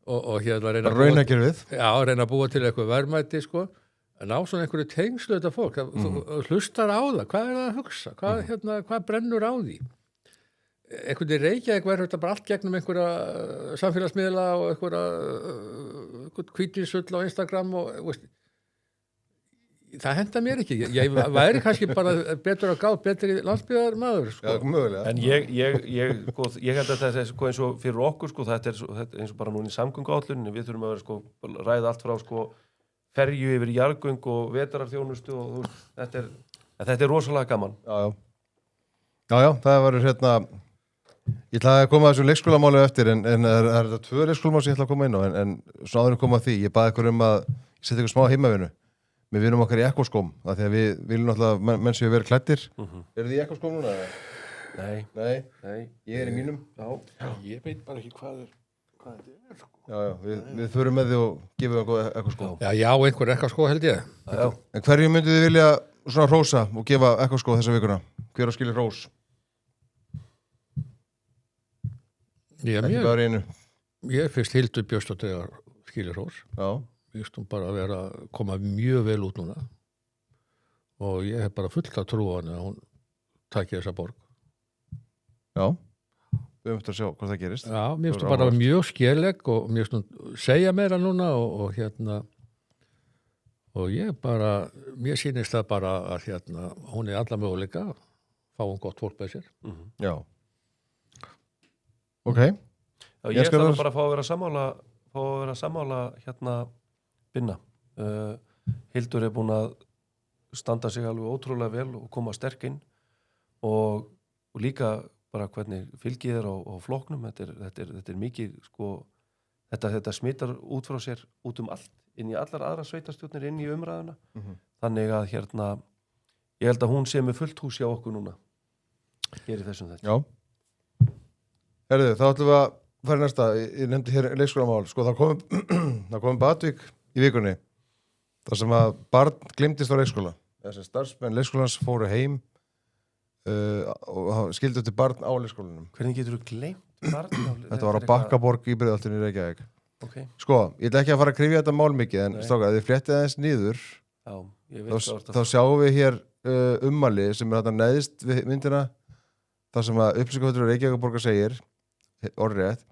Speaker 3: og reyna að búa til eitthvað verðmæti en á svona einhverju tengslu þetta fólk þú hlustar á það, hvað er það að hugsa hvað brennur á því einhvern veginn Reykjavík verður þetta bara allt gegnum einhverja samfélagsmiðla og einhverja hvítvísull á Instagram og veist, það henda mér ekki. Ég væri kannski bara betur að gá betri landsbyggðar maður, sko.
Speaker 1: Já, mögulega.
Speaker 2: En ég held að þetta er sko eins og fyrir okkur sko, þetta er eins og bara núna í samgönguáætluninni, við þurfum að vera sko ræða allt frá sko ferju yfir jarðgöng og vetrarþjónustu og þetta er rosalega gaman.
Speaker 1: Já, það verður ég ætlaði að koma að þessu leikskólamáli eftir en er þetta 2 leikskólamál sem ég ætla að koma inn á en svona áður en koma að því, ég baði ykkur að setja ykkur smá heimavinnu með vinum okkar í ekkoskóm, af því að við viljum náttúrulega menn sem við verið klæddir. Eru þið í ekkoskóm núna? Nei, ég er í mínum.
Speaker 3: Já, ég veit bara ekki hvað þetta er, sko.
Speaker 1: Já, við förum með þið og gefum það góð ekkoskóm.
Speaker 3: Já, einhver ekkoskó held ég.
Speaker 2: Já.
Speaker 1: En hverju myndið þið vilja svona hrósa og gefa ekkoskó þessa vikuna? Hver á skilur hrós? Ekki bara einu.
Speaker 3: Ég fyrst Hildur Björnsdóttir skilur hrós.
Speaker 1: Já.
Speaker 3: Mér finnst hún bara að koma mjög vel út núna og ég hef bara fullt að trúa hann að hún taki þessa borg.
Speaker 1: Já, við höfum að sjá hvað það gerist.
Speaker 3: Já, mér finnst hún bara mjög skeleg og mér finnst hún segja meira núna og og ég bara, mér sýnist það bara að hún er alla möguleika, fá hún gott fólk með sér.
Speaker 1: Já. Ok.
Speaker 2: Já, ég ætla bara að fá að vera sammála Binna. Hildur er búin að standa sig alveg ótrúlega vel og koma sterk inn og líka bara hvernig fylgið er á flokknum. Þetta er mikið sko, þetta smittar út frá sér út allt, inn í allar aðra sveitarstjórnir, inn í umræðuna. Þannig að ég held að hún sé með fullt hús hjá okkur núna. Gerir þessum þetta.
Speaker 1: Já. Herðu, þá ætlum við að fara næsta. Ég nefndi hér leikskólamál. Sko, það kom Batvík í vikunni, þar sem að barn glimtist á leikskóla. Þessi starfsmenn leikskólans fóru heim og skildu til barn á leikskólanum.
Speaker 2: Hvernig getur þú gleymt barn á leikskólanum? Þetta
Speaker 1: var á Bakkaborg í Breiðholtinu í Reykjavík.
Speaker 2: Okay.
Speaker 1: Sko, ég ætla ekki að fara að krifja þetta mál mikið, en strákar, ef þið fléttið aðeins niður, þá sjáum við hér ummæli sem er þarna neðst við myndina, þar sem að upplýsingafulltrúi Reykjavíkurborgar segir, orðrétt,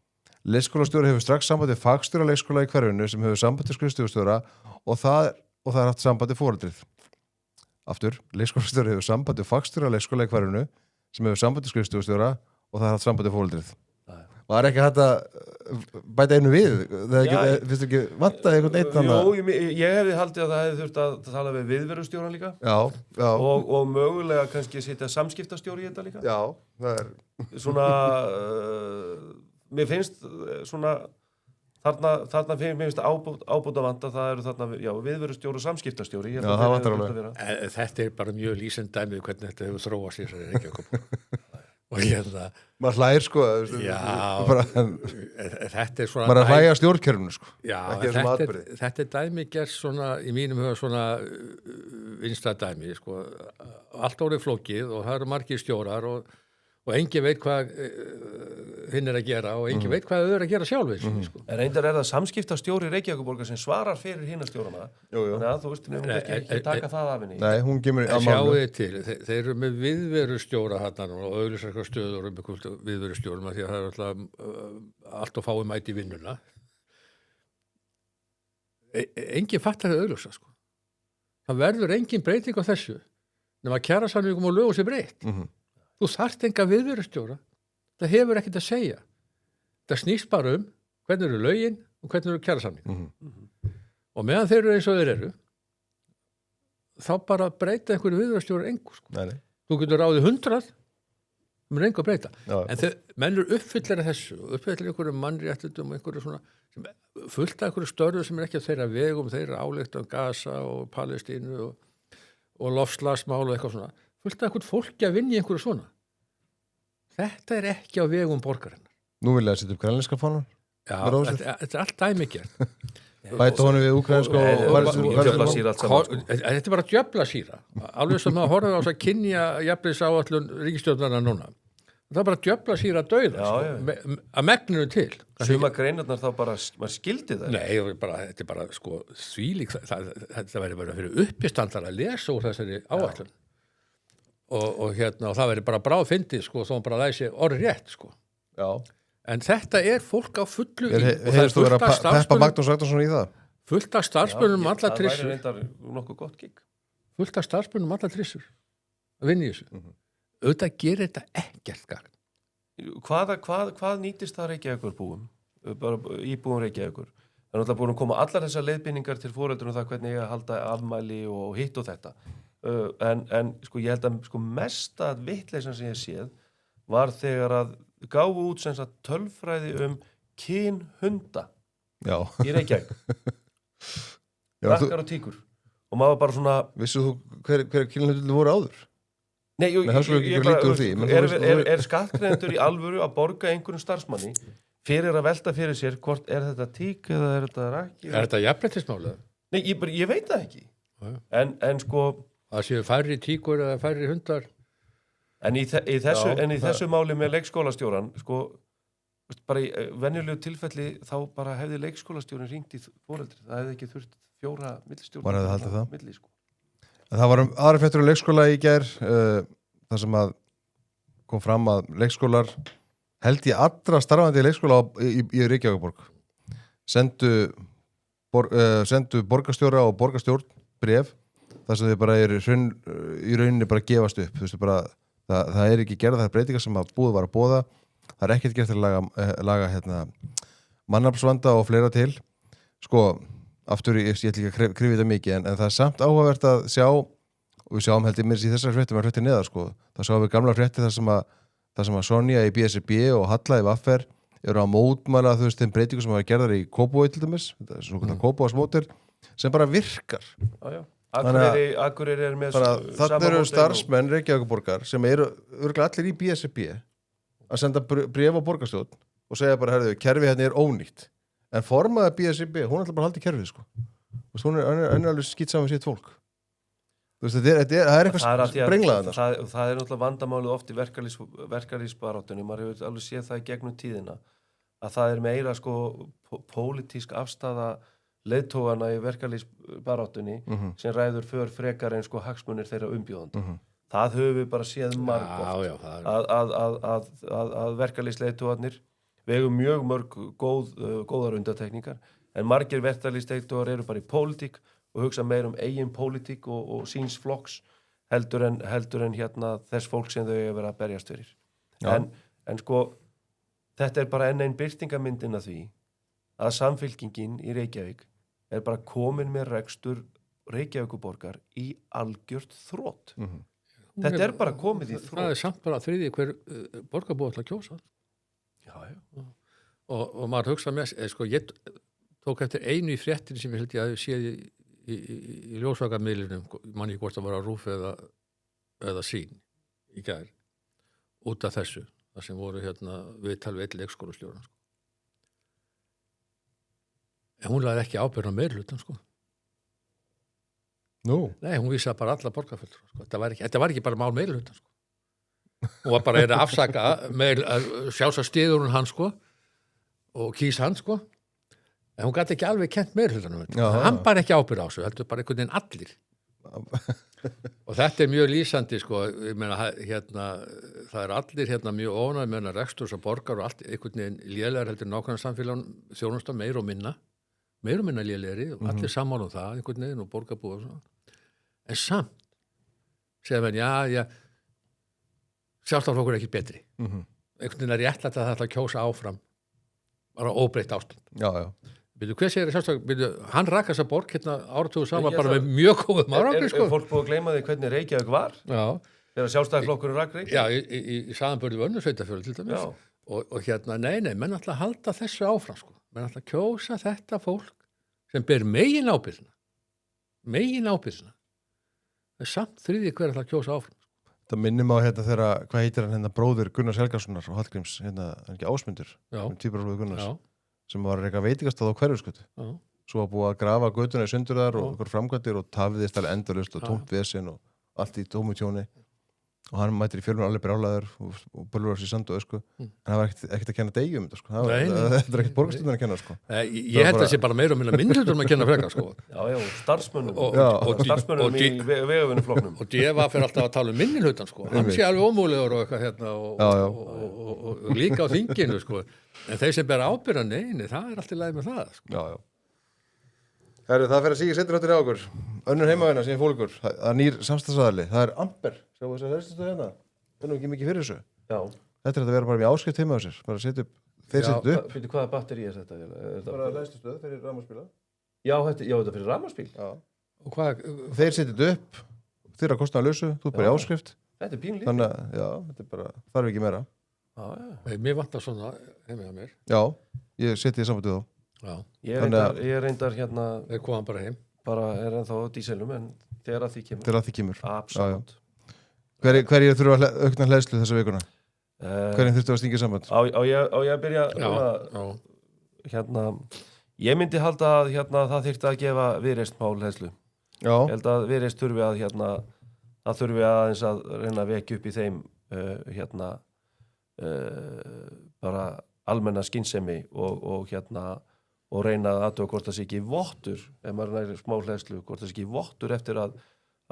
Speaker 1: leikskólastjóri hefur strax samband við fagstjóra leikskóla í hverfinu sem hefur samband við skrifstofustjóra og það er haft samband við foreldrið. Aftur, leikskólastjóri hefur samband við fagstjóra leikskóla í hverfinu sem hefur samband við skrifstofustjóra og það er haft samband við foreldrið. Og það er ekki hægt að bæta einu við. Finnst ekki vantaði einhvern eitt annað?
Speaker 2: Jú, ég hefði haldið að það hefði þurft að tala við viðverustjóran líka.
Speaker 1: Já.
Speaker 2: Og mögulega kannski setja samskiptastjóri í þetta líka.
Speaker 1: Já, það er...
Speaker 2: Svona... Mér finnst svona þarna finnst ábóta vanda, það eru þarna viðverustjóri og samskiptastjóri.
Speaker 1: Já, það vantar alveg.
Speaker 3: Þetta er bara mjög lýsend dæmið hvernig þetta hefur þróast í þessari Reykjavíkurborg. Og
Speaker 1: maður hlægir sko.
Speaker 3: Já, þetta er svona...
Speaker 1: Maður er að hlæja stjórnkerfinu sko.
Speaker 3: Já, þetta er dæmi gerð svona, í mínum huga svona vinsta dæmi sko. Allt orðið flókið og það eru margir stjórar og engin veit hvað hinn er að gera og engin veit hvað þau eru að gera sjálfis. Sko.
Speaker 2: En reyndar er það samskiptastjóri Reykjavíkurborgar sem svarar fyrir hinna stjórana. Þannig að þú veist, hún ekki taka það af henni.
Speaker 1: Nei, hún kemur að
Speaker 3: málu. Sjáu þið til, þeir eru með viðverustjóra hann og auðvitað eitthvað stöður viðverustjórum að því að það er alltaf allt og fáið mæti í vinnuna. Engin fattar það auðvitað, sko. Það verður engin breyting á þessu nema kjarasamningum og lögum sé breytt. Þú þarft enga viðverustjóra. Það hefur ekkert að segja. Það snýst bara hvernig eru lögin og hvernig eru kjarasamning. Og meðan þeir eru eins og þeir eru, þá bara breyta einhverju viðverustjóra engu. Sko.
Speaker 1: Nei.
Speaker 3: Þú getur ráðið 100, það er engu að breyta. Já. En menn eru uppfyllir þessu, uppfyllir einhverju mannréttindum og einhverju svona, fullt af einhverju störfu sem er ekki að þeirra vegum, þeirra álykta Gaza og Palestínu og lofslagsmál og eitthvað svona. Fullt af einhvern fólki að vinna í einhverju svona. Þetta er ekki á vegum borgarinnar.
Speaker 1: Nú vil ég að setja upp grænlenska fánan?
Speaker 3: Já, þetta er allt dæmigert.
Speaker 1: Bæta honum við úkrainska og...
Speaker 3: Þetta er bara djöflasýra. Alveg sem að horfa á þess að kynja jafnréttisáætlun ríkisstjórnarna núna. Það er bara djöflasýra dauða, sko, að megninu til.
Speaker 2: Suma greinarnar þá bara, maður skildi það?
Speaker 3: Nei, þetta er bara, sko, þvílík, þetta væri bara fyrir uppistandar að lesa úr þessari áætlun. og það verið bara bráðfyndið sko, þó hann bara læsi orðið rétt sko.
Speaker 1: Já.
Speaker 3: En þetta fólk á fullu í, og það
Speaker 1: Hefðist þú verið að peppa
Speaker 3: starfsmönnum,
Speaker 1: Magnús Ragnarsson í það?
Speaker 3: fullt af starfsmönnum alla
Speaker 2: Það væri
Speaker 3: trissur,
Speaker 2: reyndar nokkuð gott gig.
Speaker 3: fullt af starfsmönnum alla trissur að vinna í þessu. Auðvitað gerir þetta ekkert gagn.
Speaker 2: Hvað nýtist það Reykjavíkurbúum? Bara íbúum Reykjavíkur. Það er náttúrulega búin að koma allar þessar leiðbeiningar til foreldrunum það hvernig ég að halda afmæli og hitt og þetta. En sko ég held að sko mesta vitleysan sem ég séð var þegar að gáfu út sem sagt tölfræði kynhunda
Speaker 1: Já.
Speaker 2: í Reykjavík.
Speaker 1: Já,
Speaker 2: Rakkar og tíkur. Og maður bara svona...
Speaker 1: Vissið þú hver kynlundur voru áður?
Speaker 2: Nei,
Speaker 1: það er svo ekki lítið úr því, menn þú veist-
Speaker 2: er skattgreiðendur í alvöru að borga einhverjum starfsmanni fyrir að velta fyrir sér hvort er þetta tík eða er þetta rakki?
Speaker 3: Er þetta jafnréttismálið?
Speaker 2: Nei, ég veit það ekki.
Speaker 3: Já.
Speaker 2: En sko...
Speaker 3: Það séu færri tíkur eða færri hundar?
Speaker 2: En í þessu,
Speaker 1: Já,
Speaker 2: þessu máli með leikskólastjóran, sko, bara í venjulegu tilfelli þá bara hefði leikskólastjórin hringt í foreldri. Það hefði ekki þurft 4 millistjórn.
Speaker 1: Maður hefði haldið það.
Speaker 2: Milli, sko.
Speaker 1: En það var aðra fréttur á leikskóla í gær, þar sem að kom fram að leikskólar held ég allra starfandi leikskóla í Reykjavíkurborg sendu borgarstjóra og borgarstjórn bréf þar sem þau bara eru í rauninni bara gefast upp. Þú veist, bara, það er ekki gerða þær breytingar sem að búið var að boða. Það er ekkert gert til að laga mannaflsvanda og fleira til. Sko, aftur, ég ætla ekki að krifa þetta mikið, en það er samt áhugavert að sjá, og við sjáum heldur mér í þessari fréttum að frétti neðar, sko. Það sjáum við gamla frétti þar sem að Sonja í BSRB og Halla í Vaffer eru að mótmæla, þú veist, þeim breytingum sem hafa gerðar í Kópavogi til dæmis, þetta er svona Kópavogsmódel, sem bara virkar.
Speaker 2: Já. Akureyri er með
Speaker 1: Þannig eru starfsmenn Reykjavíkurborgar sem eru örugglega allir í BSRB að senda bréf á borgarstjórn og segja bara, herðu, kerfið hérna er ónýtt. En formaða BSRB, hún ætla bara að halda í kerfið, sko. Hún er alveg skýt saman sitt fólk. Þú veist, það er eitthvað sprenglaðan.
Speaker 2: Það er náttúrulega vandamálið oft í verkalýsbaráttunni. Maður hefur alveg séð það í gegnum tíðina. Að það er meira, sko, pólitísk afstaða leiðtogana í verkalýsbaráttunni sem ræður för frekar en sko hagsmunir þeirra umbjóðandi. Það höfum við bara séð margoft. Að verkalýsleiðtogarnir vegum mjög góðar undantekningar, en margir verkalýsleiðtogar eru bara í pólitík og hugsa meir eigin pólitík og síns flokks heldur en hérna þess fólk sem þau hefur verið að berjast fyrir. En sko, þetta er bara enn birtingamyndin af því að samfylkingin í Reykjavík er bara komin með rekstur Reykjavíkurborgar í algjört þrot. Þetta er bara komið í þrot.
Speaker 3: Það er samt bara þriðji hver borgarbúi ætla að kjósa.
Speaker 2: Já.
Speaker 3: Og maður hugsa með, sko, ég tók eftir einu í fréttin sem ég held ég að séð í ljósvakarmiðlunum, mann ekki hvort að vera RÚF eða Sýn í gær, út af þessu, það sem voru viðtal við leikskólastjóran, sko. En hún lagði ekki ábyrgð á meirihlutann, sko.
Speaker 1: Nú?
Speaker 3: Nei, hún vísaði bara alla borgarfulltrúa, sko. Þetta var ekki bara mál meirihlutann, sko. Hún var bara að afsaka sjálfsagt stiður hún hann, sko, og kýs hann, sko. En hún gæti ekki alveg kent meirihlutanum. Hann bara ekki ábyrgð á þessu, heldur bara einhvern veginn allir. Og þetta er mjög lýsandi, sko. Ég meina, það er allir mjög ónægð með rekstur sem borgar og allt einhvern veginn lélegar heldur nákvæmlega samfélagun þjónusta meir og minna lélegri og allir sammála það einhvern veginn og borgarbúa og svona. En samt segja menn, já sjálfstæðarflokkur er ekki betri. Einhvern veginn er réttlætt að það ætla að kjósa áfram bara óbreytt ástand.
Speaker 1: Já.
Speaker 3: Hver segir sjálfstæðarflokkur? Hann rakk þessa borg áratugur saman bara með mjög góðum árangri, sko.
Speaker 2: Er fólk búið að gleyma því hvernig Reykjavík var?
Speaker 3: Já.
Speaker 2: Þegar sjálfstæðarflokkurinn rakk Reykjavík?
Speaker 3: Já, í samanburði við önnur sveitarfélög til dæmis. Og nei, menn ætla að halda þessu áfram, sko. Menn ætla að kjósa þetta fólk sem ber megin ábyrgðina. Það er samt þriðji hver ætla að kjósa áfram.
Speaker 1: Það minnum á þegar, hvað heitir hann bróðir Gunnars Helgasonar og Hallgríms, ekki Ásmundur, tvíburabróðir Gunnars, sem var eitthvað veitingastað á Hverfisgötu. Svo var búið að grafa götuna í sundur þar og okkur framkvæmdir og tafiðist alveg endalaust og tómt vesen og allt í tómu tjóni. og hann mætir í fjölmur alveg brjálaður og bölvar sér sand og sko. En það var ekkert að kenna Degi þetta, sko. Þetta ekkert borgarstjórnin að kenna, sko.
Speaker 3: Ég held að það sé bara meira og minna minnihlutunum að kenna frekar, sko.
Speaker 2: Já, starfsmönnum
Speaker 3: og
Speaker 2: starfsmönnum í vegavinnuflokknum.
Speaker 3: Og DFA fer alltaf að tala minnihlutan, sko. Hann sé alveg ómúlegur og eitthvað hérna og líka á þinginu, sko. En þeir sem bera ábyrgð, nei, það alltaf í lagi með það, sko.
Speaker 1: Já. Herru, það fer að síga settur áttir hjá okkur. Önnur heimavinna sem ég fól ykkur. Það er nýr samstagsaðali. Það er Amper. Sjáu þess að helstastöð hérna. Það er nú ekki mikið fyrir þessu.
Speaker 2: Já.
Speaker 1: Þetta er að vera bara mjög áskrift heima á sér. Bara að setja upp. Þeir setja upp.
Speaker 2: Fyrir hvaða batteri er þetta?
Speaker 1: Bara helstastöð fyrir rafmagnsbíla.
Speaker 2: Já, þetta fyrir rafmagnsbíl.
Speaker 1: Já.
Speaker 3: Og hvað?
Speaker 1: Þeir setja upp. Þeir að kosta að lausu. Þú er bara í áskrift.
Speaker 2: Þetta er pínlítið.
Speaker 1: Þannig að, já, þetta er bara, þarf ekki meira.
Speaker 3: Mér vantar svona heima hjá mér.
Speaker 1: Já, ég seti í sambandi þá.
Speaker 3: Já.
Speaker 2: Ég reyndar hérna
Speaker 3: Þeir koma bara heim.
Speaker 2: bara er ennþá á díselum en þegar að því kemur.
Speaker 1: Þegar að því kemur.
Speaker 2: Absolutt.
Speaker 1: Hverjir þurfa að aukna hleðslu þessa vikuna? Hverjir þurftu að stingja samband?
Speaker 2: Á ég að byrja hérna, ég myndi halda að hérna, það þyrfti að gefa Viðreisn mál hleðslu.
Speaker 1: Já.
Speaker 2: Ég held að Viðreisn þurfi að hérna, það þurfi aðeins að reyna að vekja upp í þeim bara almenna skynsemi og hérna og reyna að athuga hvort það sé ekki vottur ef maður næri smá hleðslu, hvort það sé ekki vottur eftir að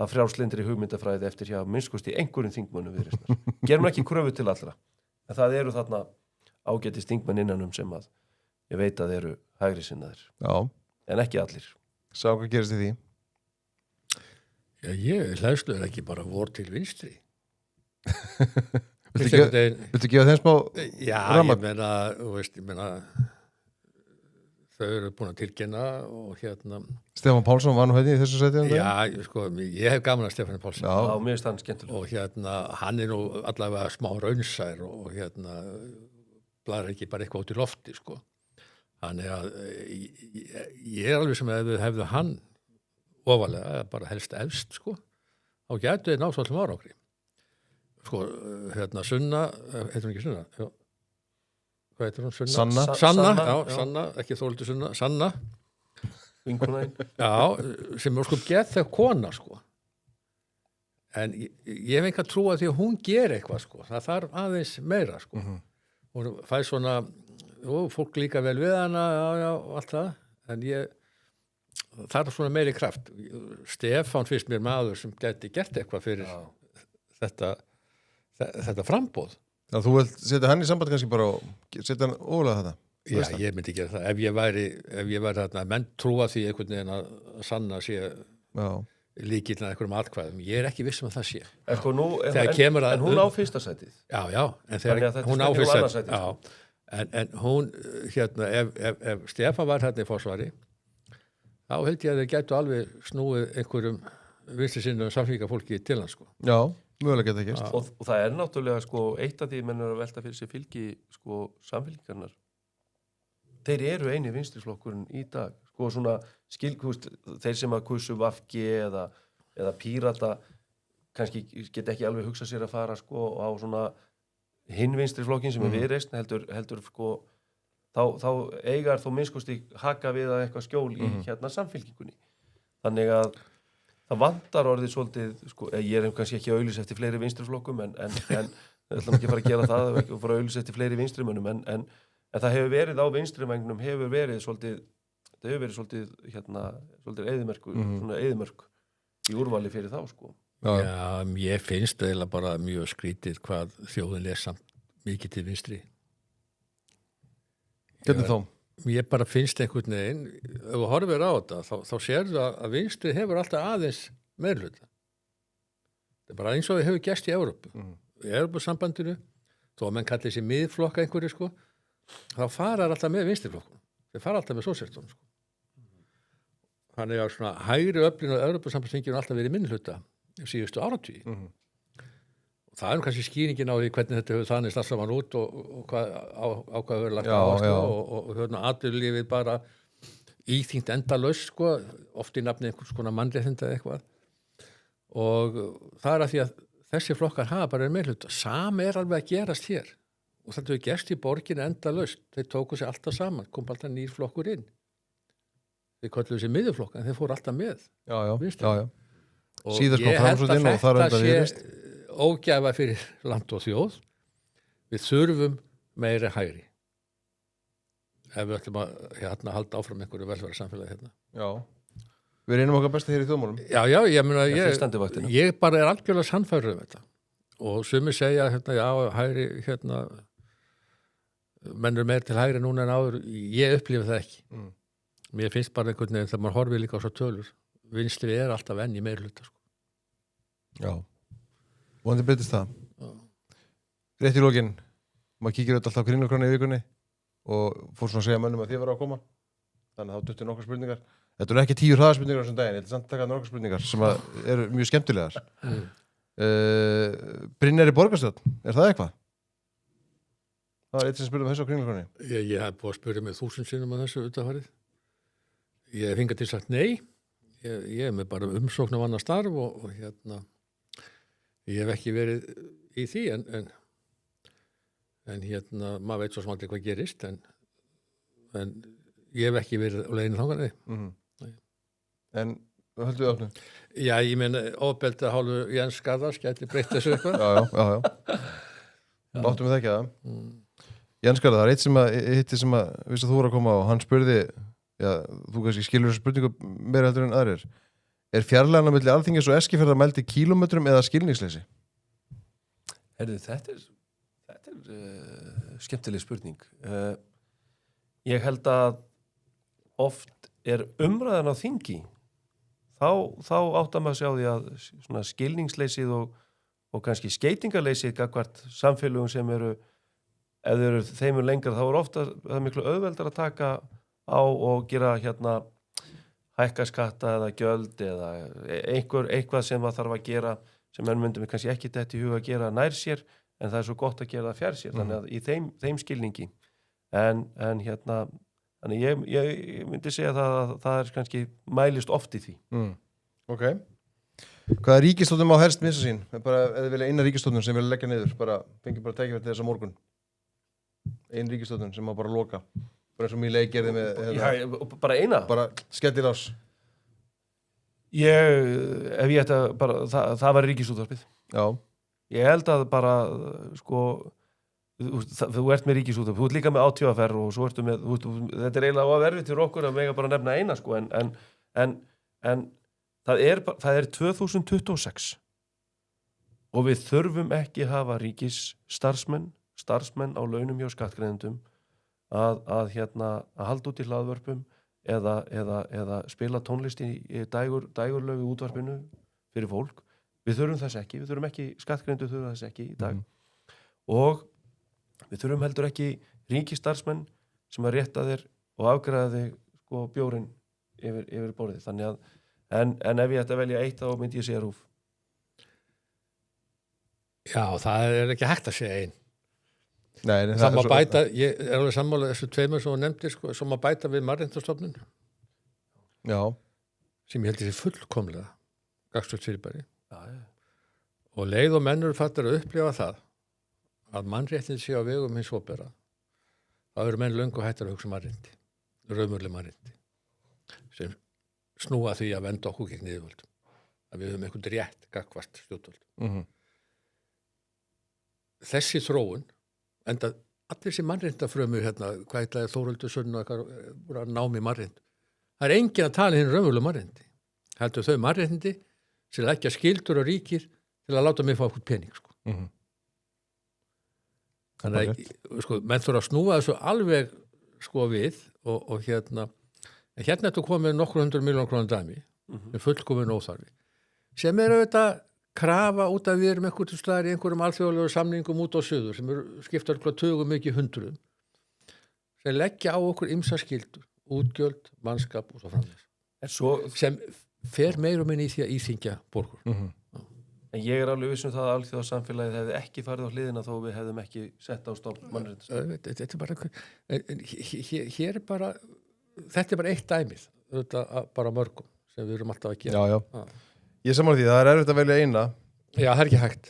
Speaker 2: frjálslindri hugmyndafræði eftir hjá minnskust í einhverjum þingmönnum Viðreisnar. Gerum ekki kröfu til allra. En það eru þarna ágætis þingmenn innanum sem að ég veit að eru hægri sinnaðir.
Speaker 1: Já.
Speaker 2: En ekki allir.
Speaker 1: Sá hvað gerist í því?
Speaker 3: Já, hleðslu er ekki bara vor til vinstri.
Speaker 1: Viltu gefa þeim smá
Speaker 3: rafmagn? Ég meina þau eru búin að tilkynna og hérna
Speaker 1: Stefán Pálsson var nú hérna í þessu sæti
Speaker 3: Já, sko, ég hef gaman að Stefán Pálsson
Speaker 2: Já, mér finnst hann skemmtilega
Speaker 3: og hérna, hann er nú allavega smá raunsær og hérna blæðir ekki bara eitthvað út í lofti, sko þannig að ég er alveg sem að ef við hefðu hann ofalega, bara helst efst, sko þá gætu þið náttúrulega árangri sko, hérna Sunna, heitir hún ekki Sunna? Já Hvað heitir hún? Sunna? Sanna, ekki Þórhildur Sunna, Sanna.
Speaker 2: Vinkonæn.
Speaker 3: Já, sem er sko geðþekk kona, sko. En ég hef enga trú að því að hún ger eitthvað, sko. Það þarf aðeins meira, sko. Hún fæ svona, fólk líka vel við hana, já, allt það. En þarf svona meiri kraft. Stefán finnst mér maður sem geti gert eitthvað fyrir þetta framboð.
Speaker 1: Já, þú vilt setja hann í samband kannski bara og setja hann ólega þetta?
Speaker 3: Já, ég myndi gera það. Ef ég væri þarna, menn trúa því einhvern veginn að Sanna sé líkillin að einhverjum atkvæðum. Ég er ekki viss að það sé.
Speaker 2: Sko,
Speaker 3: en
Speaker 2: hún á fyrsta sætið.
Speaker 3: Já, en þegar hún á fyrsta sætið. Já, en hún, hérna, ef Stefán var hérna í forsvari, þá held ég að þeir gætu alveg snúið einhverjum vinstri sinnum samfélgafólki til hans, sko.
Speaker 1: Já. Mögulega geta ekki.
Speaker 2: Og það er náttúrulega sko, eitt af því menn er að velta fyrir sig fylgi sko, samfélgingarnar. Þeir eru eini vinstriflokkurinn í dag. Sko, svona, þeir sem að kusu VG eða Pírata kannski geta ekki alveg hugsað sér að fara sko, á svona hinn vinstriflokkin sem er Viðreisn heldur sko, þá eigar þó minnskosti haka við að eitthvað skjól í hérna samfélgingunni. Þannig að það vantar orðið svolítið, sko, ég er kannski ekki að auglýsa eftir fleiri vinstriflokkum en við ætlum ekki að fara að gera það og fara að auglýsa eftir fleiri vinstrimönnum en það hefur verið á vinstrimengnum hefur verið svolítið hérna, svolítið eyðimörk svona eyðimörk í úrvali fyrir þá, sko.
Speaker 3: Já, ég finnst eiginlega bara mjög skrítið hvað þjóðin samt mikið til vinstri.
Speaker 1: Hvernig þá?
Speaker 3: Ég bara finnst einhvern veginn, ef þú horfir á þetta, þá sérðu að vinstri hefur alltaf aðeins meirhluta. Það er bara eins og við hefur gerst í Evrópu. Í Evrópusambandinu, þó að menn kallir sér miðflokka einhverju, sko, þá fara alltaf með vinstriflokkum. Þeir fara alltaf með sósíalistum, sko. Þannig að svona hægri öflin á Evrópusambandsþinginu alltaf verið minnhluta síðustu áratugi. Það er kannski skýringin á því hvernig þetta hefur þannig alltaf saman út og hvað ákvað verið lagt á, sko, og hérna atvinnulífið bara íþyngt endalaust, sko, oft í nafni einhvers konar mannréttinda eða eitthvað. Og það er að því að þessi flokkar hafa bara meirhluta. Sama er alveg að gerast hér. Og þetta hefur gerst í borginni endalaust. Þeir tóku sig alltaf saman, kom alltaf nýr flokkur inn. Þeir kölluðu sig miðjuflokk, en þeir fóru alltaf með.
Speaker 1: Já.
Speaker 3: Og
Speaker 1: Síðar kom Framsókn inn og þar undan Viðreisn.
Speaker 3: ógæfa fyrir land og þjóð. Við þurfum meiri hægri. Ef við ætlum að halda áfram einhverju velferðarsamfélagi hérna.
Speaker 1: Já. Við reynum okkar besta hér í þjóðmálum.
Speaker 3: Já, ég meina,
Speaker 2: fyrstandi vaktina.
Speaker 3: ég bara algjörlega sannfærður þetta. Og sumir segja, já, hægri, menn meir til hægri núna en áður. Ég upplifi það ekki. Mér finnst bara einhvern veginn, þegar maður horfir líka á svo tölur, vinstri alltaf enn í meiri hluta, sko.
Speaker 1: Já. Vonandi breytist það. Rétt í lokin, maður kíkir auðvitað alltaf Kringlukrónu í vikunni og fór svona að segja mönnum að þið var að koma. Þannig að þá duttu nokkrar spurningar. Þetta eru ekki 10 hraðaspurningar á þessum daginn, ég ætla samt að taka nokkrar spurningar sem eru mjög skemmtilegar. Brynjar í borgarstjórn, er það eitthvað? Það var eitt sem spurði þessu á Kringlukrónu.
Speaker 3: Ég hef búið að spyrja mig 1000 sinnum að þessu utanfarið. Ég hef hingað til sagt nei. Ég er með bara umsókn á annað starf og ég hef ekki verið í því en maður veit svo sem aldrei hvað gerist en ég hef ekki verið á leiðinu þangað, nei.
Speaker 1: En höldum við opnu?
Speaker 3: Já, ég meina, ofbeldi að hálfu Jens Garðars gæti breytt þessu eitthvað.
Speaker 1: Já. Láttum við það ekki að það. Jens Garðar, það er eitt sem vissi að þú voru að koma á, hann spurði, já, þú kannski skilur þessu spurningu meira heldur en aðrir. Er fjarlægana milli Alþingis og Eskifjarðar mældi kílómetrum eða skilningsleysi?
Speaker 2: Heyrðu, þetta er skemmtileg spurning. Ég held að oft er umræðan á þingi þá áttar maður að sjá því að svona skilningsleysið og kannski skeytingarleysið gagnvart samfélögum sem eru ef þeir eru þeimur lengra þá er ofta það er miklu auðveldar að taka á og gera hækka skatta eða gjöld eða eitthvað sem það þarf að gera sem menn myndum við kannski ekki þetta í huga að gera nær sér en það er svo gott að gera það fjær sér þannig að í þeim skilningi en þannig ég myndi segja að það er kannski mælist oft í því.
Speaker 1: Ok. Hvaða ríkisstofnun má helst missa sín? Bara eða vilja eina ríkisstofnun sem vilja leggja niður fengi bara tækifæri til þess að morgun. Ein ríkisstofnun sem má bara loka. Bara eins og mér gerði með
Speaker 2: bara eina?
Speaker 1: Bara skellilás.
Speaker 2: Ef ég ætta bara það var ríkisútvarpið.
Speaker 1: Já.
Speaker 2: Ég held að bara þú ert með ríkisútvarpið, þú ert líka með ÁTVR og svo ertu með þetta er eiginlega of erfitt fyrir okkur að mega bara nefna eina sko en það er 2026 og við þurfum ekki að hafa starfsmenn á launum hjá skattgreiðendum að halda út í hlaðvörpum eða spila tónlist í dægurlögu útvarpinu fyrir fólk. Við þurfum þess ekki, skattgreiðendur þurfum þess ekki í dag. Og við þurfum heldur ekki ríkisstarfsmenn sem að rétta þér og afgræða þig bjórinn yfir borðið. Þannig að en ef ég ætti að velja eitt þá myndi ég segja RÚV.
Speaker 3: Já, það er ekki hægt að segja einn.
Speaker 1: Nei,
Speaker 3: það má bæta, ég er alveg sammála þessu tveimur sem þú nefndir, svo má bæta við Mannréttindastofnun.
Speaker 1: Já. Sem
Speaker 3: ég held þessi fullkomlega gagnstætt fyrirbæri. Já. Og leið og mennur fattar að upplifa það að mannréttindi sé á vegum hins opinbera. Það eru menn löngu hættar að hugsa mannréttindi, raunveruleg mannréttindi, sem snúa því að venda okkur gegn yfirvöldum. Að við höfum einhvern rétt gagnvart stjórnvöldum. Þessi þróun enda allir sem mannréttindafrömmur hvað er Þórhildur Sunna að námi mannréttindi. Það er enginn að tala hinn raunveruleg mannréttindi. Heldur þau mannréttindi sem leggja skyldur og ríkir til að láta mig fá okkur pening sko. Þannig að menn þurfa að snúa þessu alveg við og hérna ertu komið nokkur 100 miljónir króna dæmi með fullkomin óþarfi sem auðvitað krafa út að við erum einhvern staðar í einhverjum alþjóðlegu samningum út á suður sem skipta tugum ekki hundruðum sem leggja á okkur ýmsar skyldur, útgjöld, mannskap og svo framvegis sem fer meira og minni í því að íþyngja borgur.
Speaker 2: En ég er alveg viss það að alþjóðasamfélagið hefði ekki farið á hliðina þó við hefðum ekki sett á stofn mannréttindastofnun.
Speaker 3: Þetta er bara hér er bara þetta er bara eitt dæmið bara mörgum sem við erum alltaf að gera.
Speaker 1: Já. Ég saman því, það er erfitt að velja eina.
Speaker 3: Já, það er ekki hægt.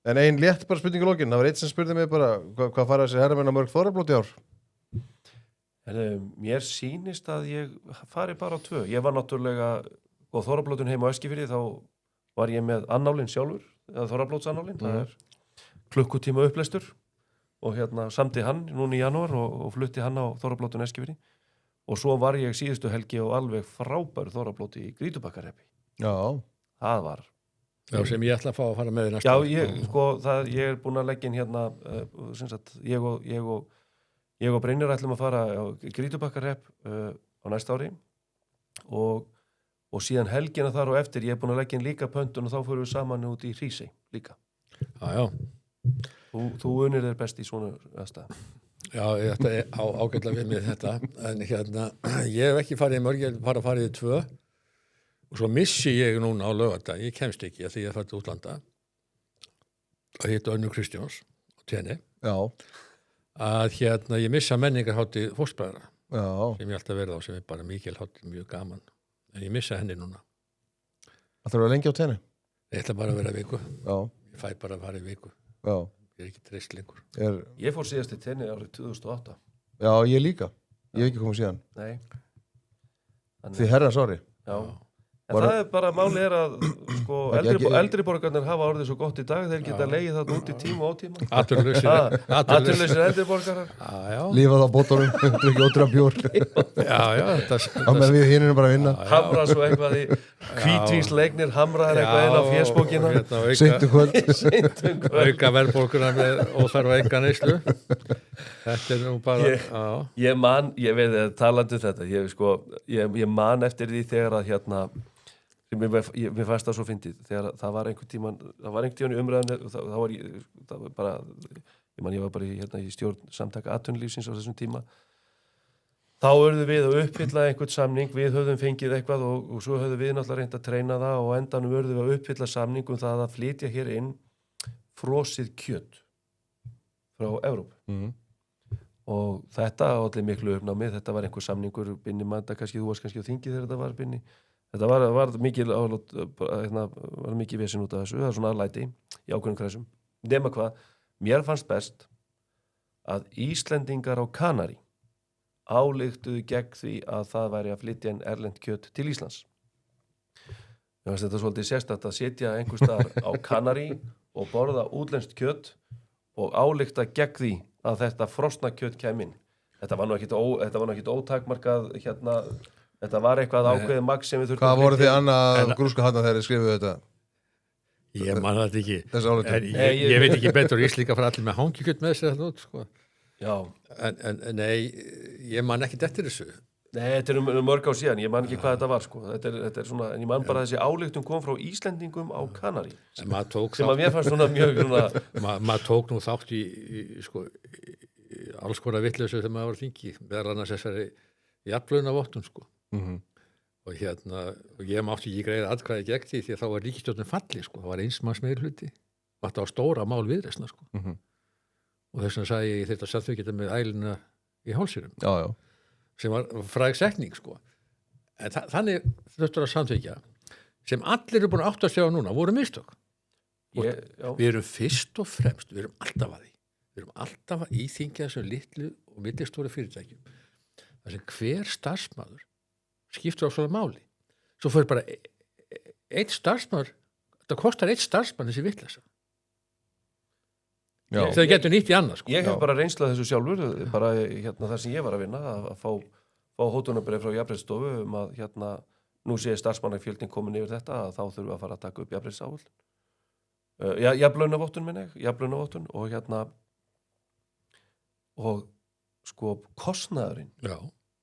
Speaker 1: En ein létt bara spurning í lokin. Það var eitt sem spurði mig bara hvað fara þessi herramenn að mörg þorrablót í ár?
Speaker 2: Mér sýnist að ég fari bara á 2. Ég var náttúrulega þorrablótun heim á Eskifirði þá var ég með annálinn sjálfur. eða Þorrablótsanálin, það er klukkutíma upplestur og samdi hann núna í janúar og flutti hann á Þorrablótun Eskifirði og svo var ég síðustu helgi og alveg frábæru Þorrablóti í Grýtubakkarhreppi.
Speaker 1: Já.
Speaker 2: Það var.
Speaker 3: Já, sem ég ætla að fá að fara með í næsta.
Speaker 2: Já, ég er búin að leggja inn sem sagt, ég og Brynjar ætlum að fara á Grýtubakkarhrepp á næsta ári og síðan helgina þar og eftir, ég er búin að leggja inn líka pöntun og þá fyrir við saman út í Hrísey líka.
Speaker 3: Já.
Speaker 2: Þú unir þér best í svona aðstæða.
Speaker 3: Já, þetta er ágætlega við með þetta, en ég hef ekki farið í mörg, ég hef farið í 2 og svo missi ég núna á laugardag, ég kemst ekki að því ég fætti útlanda að hitta Önnu Kristjáns og Tenni,
Speaker 1: Já.
Speaker 3: að ég missa menningarhátíð fóstbræðra,
Speaker 1: Já.
Speaker 3: sem ég alltaf verið á, sem er bara mikil hátíð, mjög gaman, en ég missa henni núna.
Speaker 1: Það þarf að vera lengi á tenni.
Speaker 3: Ég ætla bara að vera viku,
Speaker 1: Já.
Speaker 3: ég fæ bara að fara í viku,
Speaker 1: Já.
Speaker 3: ég er ekki treyst lengur.
Speaker 2: Ég fór síðast í Tenni árið 2008.
Speaker 1: Já, ég líka. Ég hef ekki komið síðan.
Speaker 2: Nei.
Speaker 1: Því herrans ári.
Speaker 2: Já. En það er bara, máli er að eldri borgarnir hafa orðið svo gott í dag, þeir geta legið þarna út í tíma og ótíma. Atvinnulausir eldri borgarar.
Speaker 3: Já.
Speaker 1: Lífað á bótunum, drukkið ótrúan bjór.
Speaker 3: Já.
Speaker 1: Á með við hininu bara að vinna.
Speaker 2: Hamra svo eitthvað í hvítvínsleiknir, hamraðar eitthvað inn á fésbókina.
Speaker 1: Seintum kvöld.
Speaker 3: Auka verðbólguna með óþarfa enga neyslu. Þetta er nú bara...
Speaker 2: Ég veit að talandi þetta, ég man eftir því þegar að mér fannst það svo fyndið þegar það var einhvern tíman í umræðinu það var bara ég var bara í stjórn samtaka atvinnulífsins á þessum tíma þá urðum við að uppfylla einhvern samning við höfðum fengið eitthvað og svo höfðum við náttúrulega reynt að treyna það og endanum urðum við að uppfylla samning það að flytja hér inn frosið kjöt frá Evrópu og þetta allir miklu uppnámið, þetta var einhver samningur Binni Manda, kannski þú varst kannski á þingi þegar þetta var Binni. Þetta var mikið vesinn út af þessu, það er svona aðlæti í ákveðnum kreisum. Nema hvað, mér fannst best að Íslendingar á Kanari ályktuðu gegn því að það væri að flytja inn erlent kjöt til Íslands. Mér fannst þetta svolítið sérstakt að sitja einhvers staðar á Kanari og borða útlenskt kjöt og álykta gegn því að þetta frosna kjöt kæmi inn. Þetta var nú ekkit ótakmarkað þetta var eitthvað ákveðið magn sem við þurfum
Speaker 1: Hvað voru þið annað grúska hana þegar þið skrifuðu þetta?
Speaker 3: Ég man þetta ekki.
Speaker 1: Þessi áleitun.
Speaker 3: Ég veit ekki betur Íslíka fara allir með hangikjöt með sér þetta út, sko.
Speaker 2: Já.
Speaker 3: En nei, ég man ekki eftir þessu.
Speaker 2: Nei, þetta er mörg á síðan, ég man ekki hvað þetta var, sko. Þetta er svona, en ég man bara þessi ályktun kom frá Íslendingum á Kanari. Sem að mér fannst svona mjög
Speaker 3: maður tók nú þátt í alls konar vitleysu þegar maður var þingi, meðal annars þessari jafnlaunavottun, sko. Og ég mátti ekki greiða atkvæði gegn því að þá var ríkisstjórnin falli, sko. Það var einsmanns meirihluti. Þetta var stóra mál viðreisna, sko. Og þess vegna sagði ég þetta samþykkja með ælina í hálsinum.
Speaker 1: Já.
Speaker 3: Sem var fræg setning, sko. En þannig þurftur að samþykkja sem allir eru búin að átta sig á núna voru mistök. Við erum fyrst og fremst, við erum alltaf að því. Við erum alltaf að íþyngja þessum litlu og millistóru fyrirtækjum. Það sem hver starfsmaður skiptur á svona máli. Svo fyrir bara einn starfsmaður, þetta kostar einn starfsmann þessi vitleysa. Það getur nýtt í annað, sko.
Speaker 2: Ég hef bara reynslað þessu sjálfur, bara þar sem ég var að vinna, að fá hótunarbreif frá Jafnréttisstofu að nú sé starfsmannafjöldin komin yfir þetta, að þá þurfum við að fara að taka upp jafnréttisáhöld. Jafnlaunavottun og sko kostnaðurinn,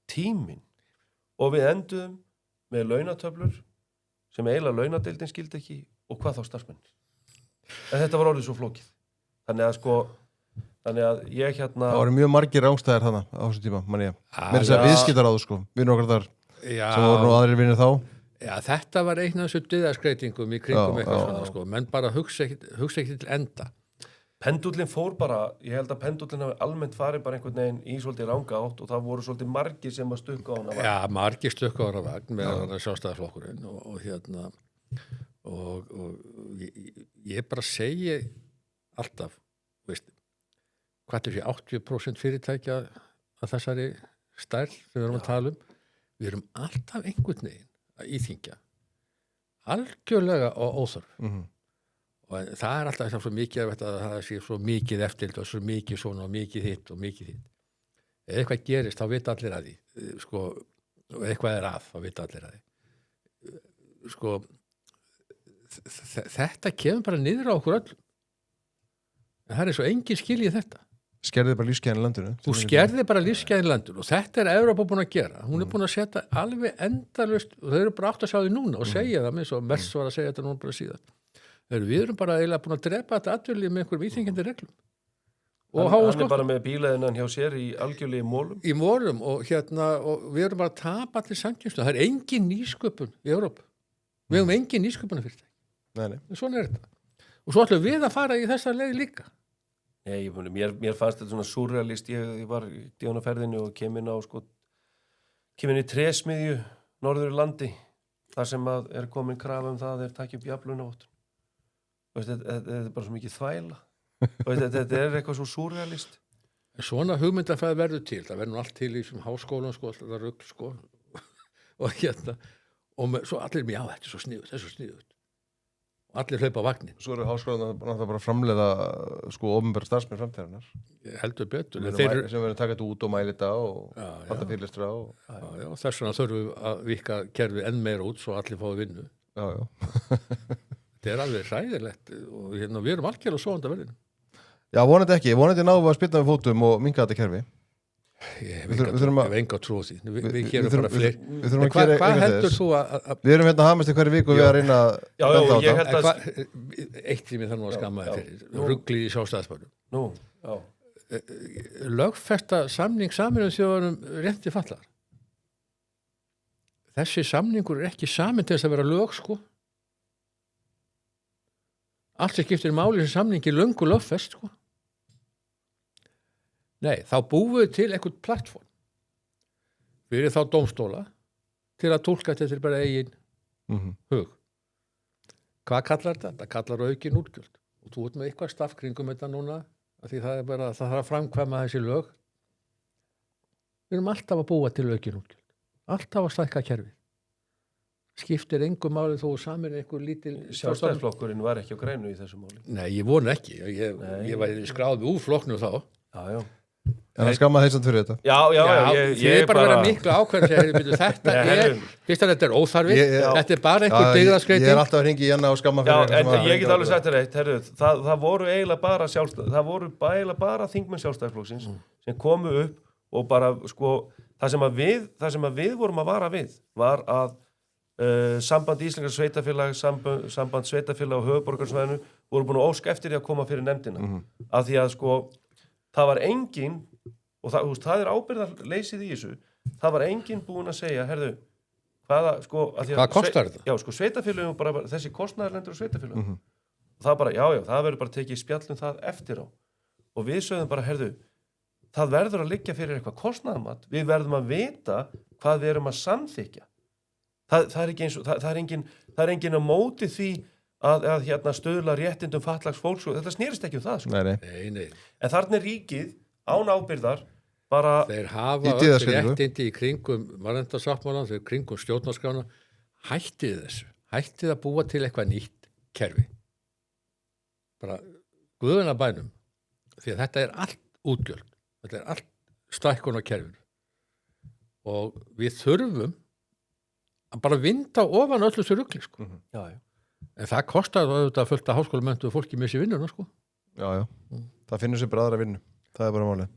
Speaker 2: tíminn og við enduðum með launatöflur sem eiginlega launadeildin skildi ekki og hvað þá starfsmenn. En þetta var orðið svo flókið. Þannig að ég Það
Speaker 1: voru mjög margir ástæðir þarna á þessu tíma, manni ég. Mér þess að viðskiptaráð, sko, vinnur okkar þar sem voru nú aðrir vinnir þá.
Speaker 3: Já, þetta var einn af þessu dyggðaskreitingum í kringum eitthvað svona, sko. Menn bara hugsa ekki til enda.
Speaker 2: Pendullin fór bara, ég held að pendullin hafi almennt farið bara einhvern veginn í svolítið ranga átt og það voru svolítið margir sem að stukka á hana vagn.
Speaker 3: Já, margir stukka á hana vagn með Sjálfstæðisflokkurinn og ég bara segi alltaf, veist, hvað er því 80% fyrirtækja að þessari stærð sem við erum að tala við erum alltaf einhvern veginn að íþyngja algjörlega á óþörf og það alltaf svo mikið að það sé svo mikið eftir og svo mikið svona og mikið hitt og mikið hitt. Ef eitthvað gerist, þá vita allir að því, sko, og eitthvað þá vita allir að því. Sko, þetta kemur bara niður á okkur öllum. En það svo engin skiljið þetta.
Speaker 1: Skerðið bara lífsgæðin í landinu.
Speaker 3: Þú skerðir bara lífsgæðin í landinu og þetta Evrópa búin að gera. Hún búin að setja alveg endalaust og þau eru bara átt að sjá því núna og segja það með svo Mers var að segja þetta núna bara síðan. Við erum bara eiginlega búin að drepa þetta atvinnulíf með einhverjum íþyngjandi reglum. Og
Speaker 2: hann bara með bílaðinnan hjá sér í algjörlega mólum.
Speaker 3: Í mólum og og við erum bara að tapa allir samkynnslu. Það engin nýsköpun í Evrópu. Við höfum engin nýsköpunarfyrirtæki.
Speaker 1: Nei.
Speaker 3: Svona þetta. Og svo ætlum við að fara í þessa leið líka.
Speaker 2: Nei, mér fannst þetta svona súrrealist. Ég var í djónaferðinu og kem inn í trésmiðju norður landi þar sem að er komin krafa það þeir takja upp jafnlaunavottun. Þetta er bara svo mikið þvæla. Þetta er eitthvað svo súrrealist.
Speaker 3: Svona hugmyndafræði verður til. Það verður allt til í þessum háskólum, sko, það rugl, sko. og svo allir, já, þetta er svo sniðugt. Og allir hlaupa á vagnin.
Speaker 1: Svo eru háskólarnir náttúrulega bara að framleiða, sko, opinbera starfsmenn framtíðarinnar.
Speaker 3: Heldur betur.
Speaker 1: Sem verður að taka þetta út og mæla þetta og halda fyrirlestra og...
Speaker 3: Já, þess vegna þurfum við að vika kerfið enn meira út svo allir fái vinnu.
Speaker 1: Já.
Speaker 3: Þetta er alveg hræðilegt og við erum algjörlega sofandi að verðinu.
Speaker 1: Já, vonandi ekki. Vonandi náum að spilna við fótum og minnka þetta kerfi.
Speaker 3: Ég hef enga trú því. Við gerum bara fleiri. Hvað heldur þú að...
Speaker 1: Við erum hérna að hamast í hverju viku og við að reyna að benda á
Speaker 2: ég held
Speaker 1: þetta.
Speaker 3: Eitt sem ég þarf nú að skamma þér fyrir. Ruglið í sjálfstæðismálum.
Speaker 2: Nú, já.
Speaker 3: Lögfesta samning Sameinuðu þjóðanum rétti fatlaðra. Þessi samningur er ekki samin til þess að vera lög, sko. Allt sem skiptir máli sem samningi löngu lögfest, sko. Nei, þá búum við til einhvern plattform fyrir þá dómstóla til að túlka þetta bara eigin hug. Hvað kallar þetta? Það kallar aukin útgjöld. Og þú ert með eitthvað staff kringum þetta núna, af því það þarf að framkvæma þessi lög. Við erum alltaf að búa til aukin útgjöld. Alltaf að stækka kerfið. Skiptir engu máli þó samin einhver lítil...
Speaker 2: Sjálfstæðisflokkurinn var ekki á grænu í þessu máli.
Speaker 3: Nei, ég vona ekki. Ég var skráð úr flokknu þá.
Speaker 2: Já.
Speaker 1: En það skamma þeir samt fyrir þetta.
Speaker 3: Já, ég er bara að vera miklu ákveðin þetta er óþarfi, þetta er bara einhver dygðaskreiting.
Speaker 1: Ég er alltaf að hringi í Janna og skamma fyrir
Speaker 2: þetta. Já, en ég get alveg sagt þér eitt, það voru eiginlega bara þingmenn Sjálfstæðisflokksins sem komu upp og bara, sko, það sem að við vorum að vara við var að samband Íslenskra sveitarfélag, samband sveitarfélag og höfuðborgarsvæðinu voru búin að óska eftir því að koma fyrir nefndina. Af því að, sko, það var engin, og það er ábyrgðarleysið í þessu, það var engin búin að segja, herðu, hvað
Speaker 3: kostar þetta?
Speaker 2: Já, sko, sveitarfélagum bara, þessi kostnaður lendur á sveitarfélagum. Það bara, já, það verður bara tekið spjallum það eftir á. Og við sögðum bara, herðu, það verður að liggja fyrir eitthvað kostnaðarmat, við verðum að vita hvað við erum að samþykja. Það er ekki eins og, það er engin á móti því að hérna stöðla réttindum fatlags fólks og þetta snerist ekki það, sko.
Speaker 3: Nei. En
Speaker 2: þarna er ríkið án ábyrgðar bara...
Speaker 3: Þeir hafa öll réttindi í kringum mannréttindasáttmálann, þeir kringum stjórnarskrána. Hættið þessu. Hættið að búa til eitthvað nýtt kerfi. Bara guðuna bænum. Því að þetta er allt útgjöld. Þetta er allt stækkun á kerfinu. Og við þurfum að bara vinda ofan öllu þessu rugli, sko.
Speaker 2: Já.
Speaker 3: En það kostar auðvitað fullt að háskólamenntu og fólki missi vinnuna, sko.
Speaker 1: Já. Það finnur sér bara aðra vinnu. Það er bara málið.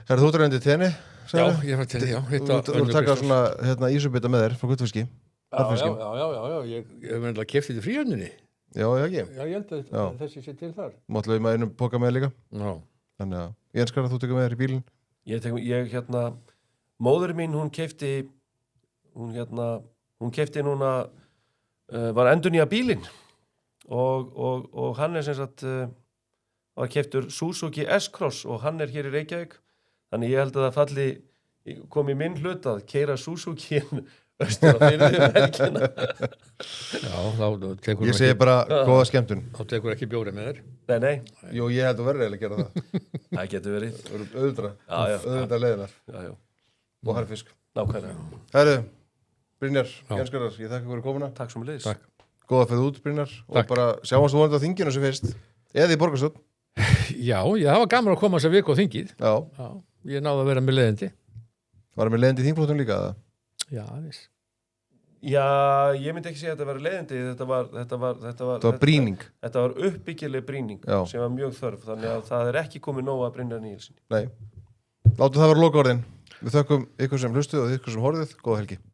Speaker 1: Þú ert reyndið tenni?
Speaker 3: Já, ég var tenni, já.
Speaker 1: Þú ert taka svona ísubita með þér frá guttfiski.
Speaker 3: Já. Ég hef verið að keypti þetta fríhöndinni.
Speaker 1: Já, ekki?
Speaker 3: Já, ég held að þessi sé til þar.
Speaker 1: Máttu við með einum poka með líka?
Speaker 3: Já.
Speaker 1: Þannig að ég enskar að þú tekur með þér í bílinn.
Speaker 2: Móðurinn mín, hún keypti núna var endurnýja bílinn og hann er sem sagt var keyptur Suzuki S-Cross og hann er hér í Reykjavík þannig ég held að það kom í minn hlut að keyra Suzuki austur á fyrir helgina.
Speaker 3: Já, þá tekur
Speaker 1: ég segi bara góða skemmtun.
Speaker 3: Þá tekur ekki bjóri með þér.
Speaker 2: Nei.
Speaker 1: Jú, ég held að verður eiginlega að gera það.
Speaker 2: Það getur verið.
Speaker 1: Auðvitað leiðinar.
Speaker 2: Já.
Speaker 1: Og harfisk.
Speaker 2: Nákvæmlega.
Speaker 1: Herru, Brynjar, Jenskarðar, ég þakka fyrir komuna.
Speaker 2: Takk sem leiðis.
Speaker 3: Takk.
Speaker 1: góða fyrir út, Brynjar, og
Speaker 3: Takk.
Speaker 1: bara sjáumst vonandi á þinginu sem fyrst, eða í borgarstjórn.
Speaker 3: Já, það var gaman að koma þess að viku á þingið.
Speaker 1: Já,
Speaker 3: Já, ég náði að vera með leiðindi.
Speaker 1: varum við leiðandi í þingflóttum líka, eða?
Speaker 3: Já, aðeins.
Speaker 2: Já, ég myndi ekki segja að þetta var leiðindi, þetta
Speaker 1: var brýning.
Speaker 2: Þetta var uppbyggileg brýning
Speaker 1: Já.
Speaker 2: sem var mjög þörf, þannig að það er ekki komið nóg að Brynjar Níelsen.
Speaker 1: Nei. Látum það vera lokaorðin. Við þökkum ykkur sem hlustuð og ykkur sem horfið. Góða helgi.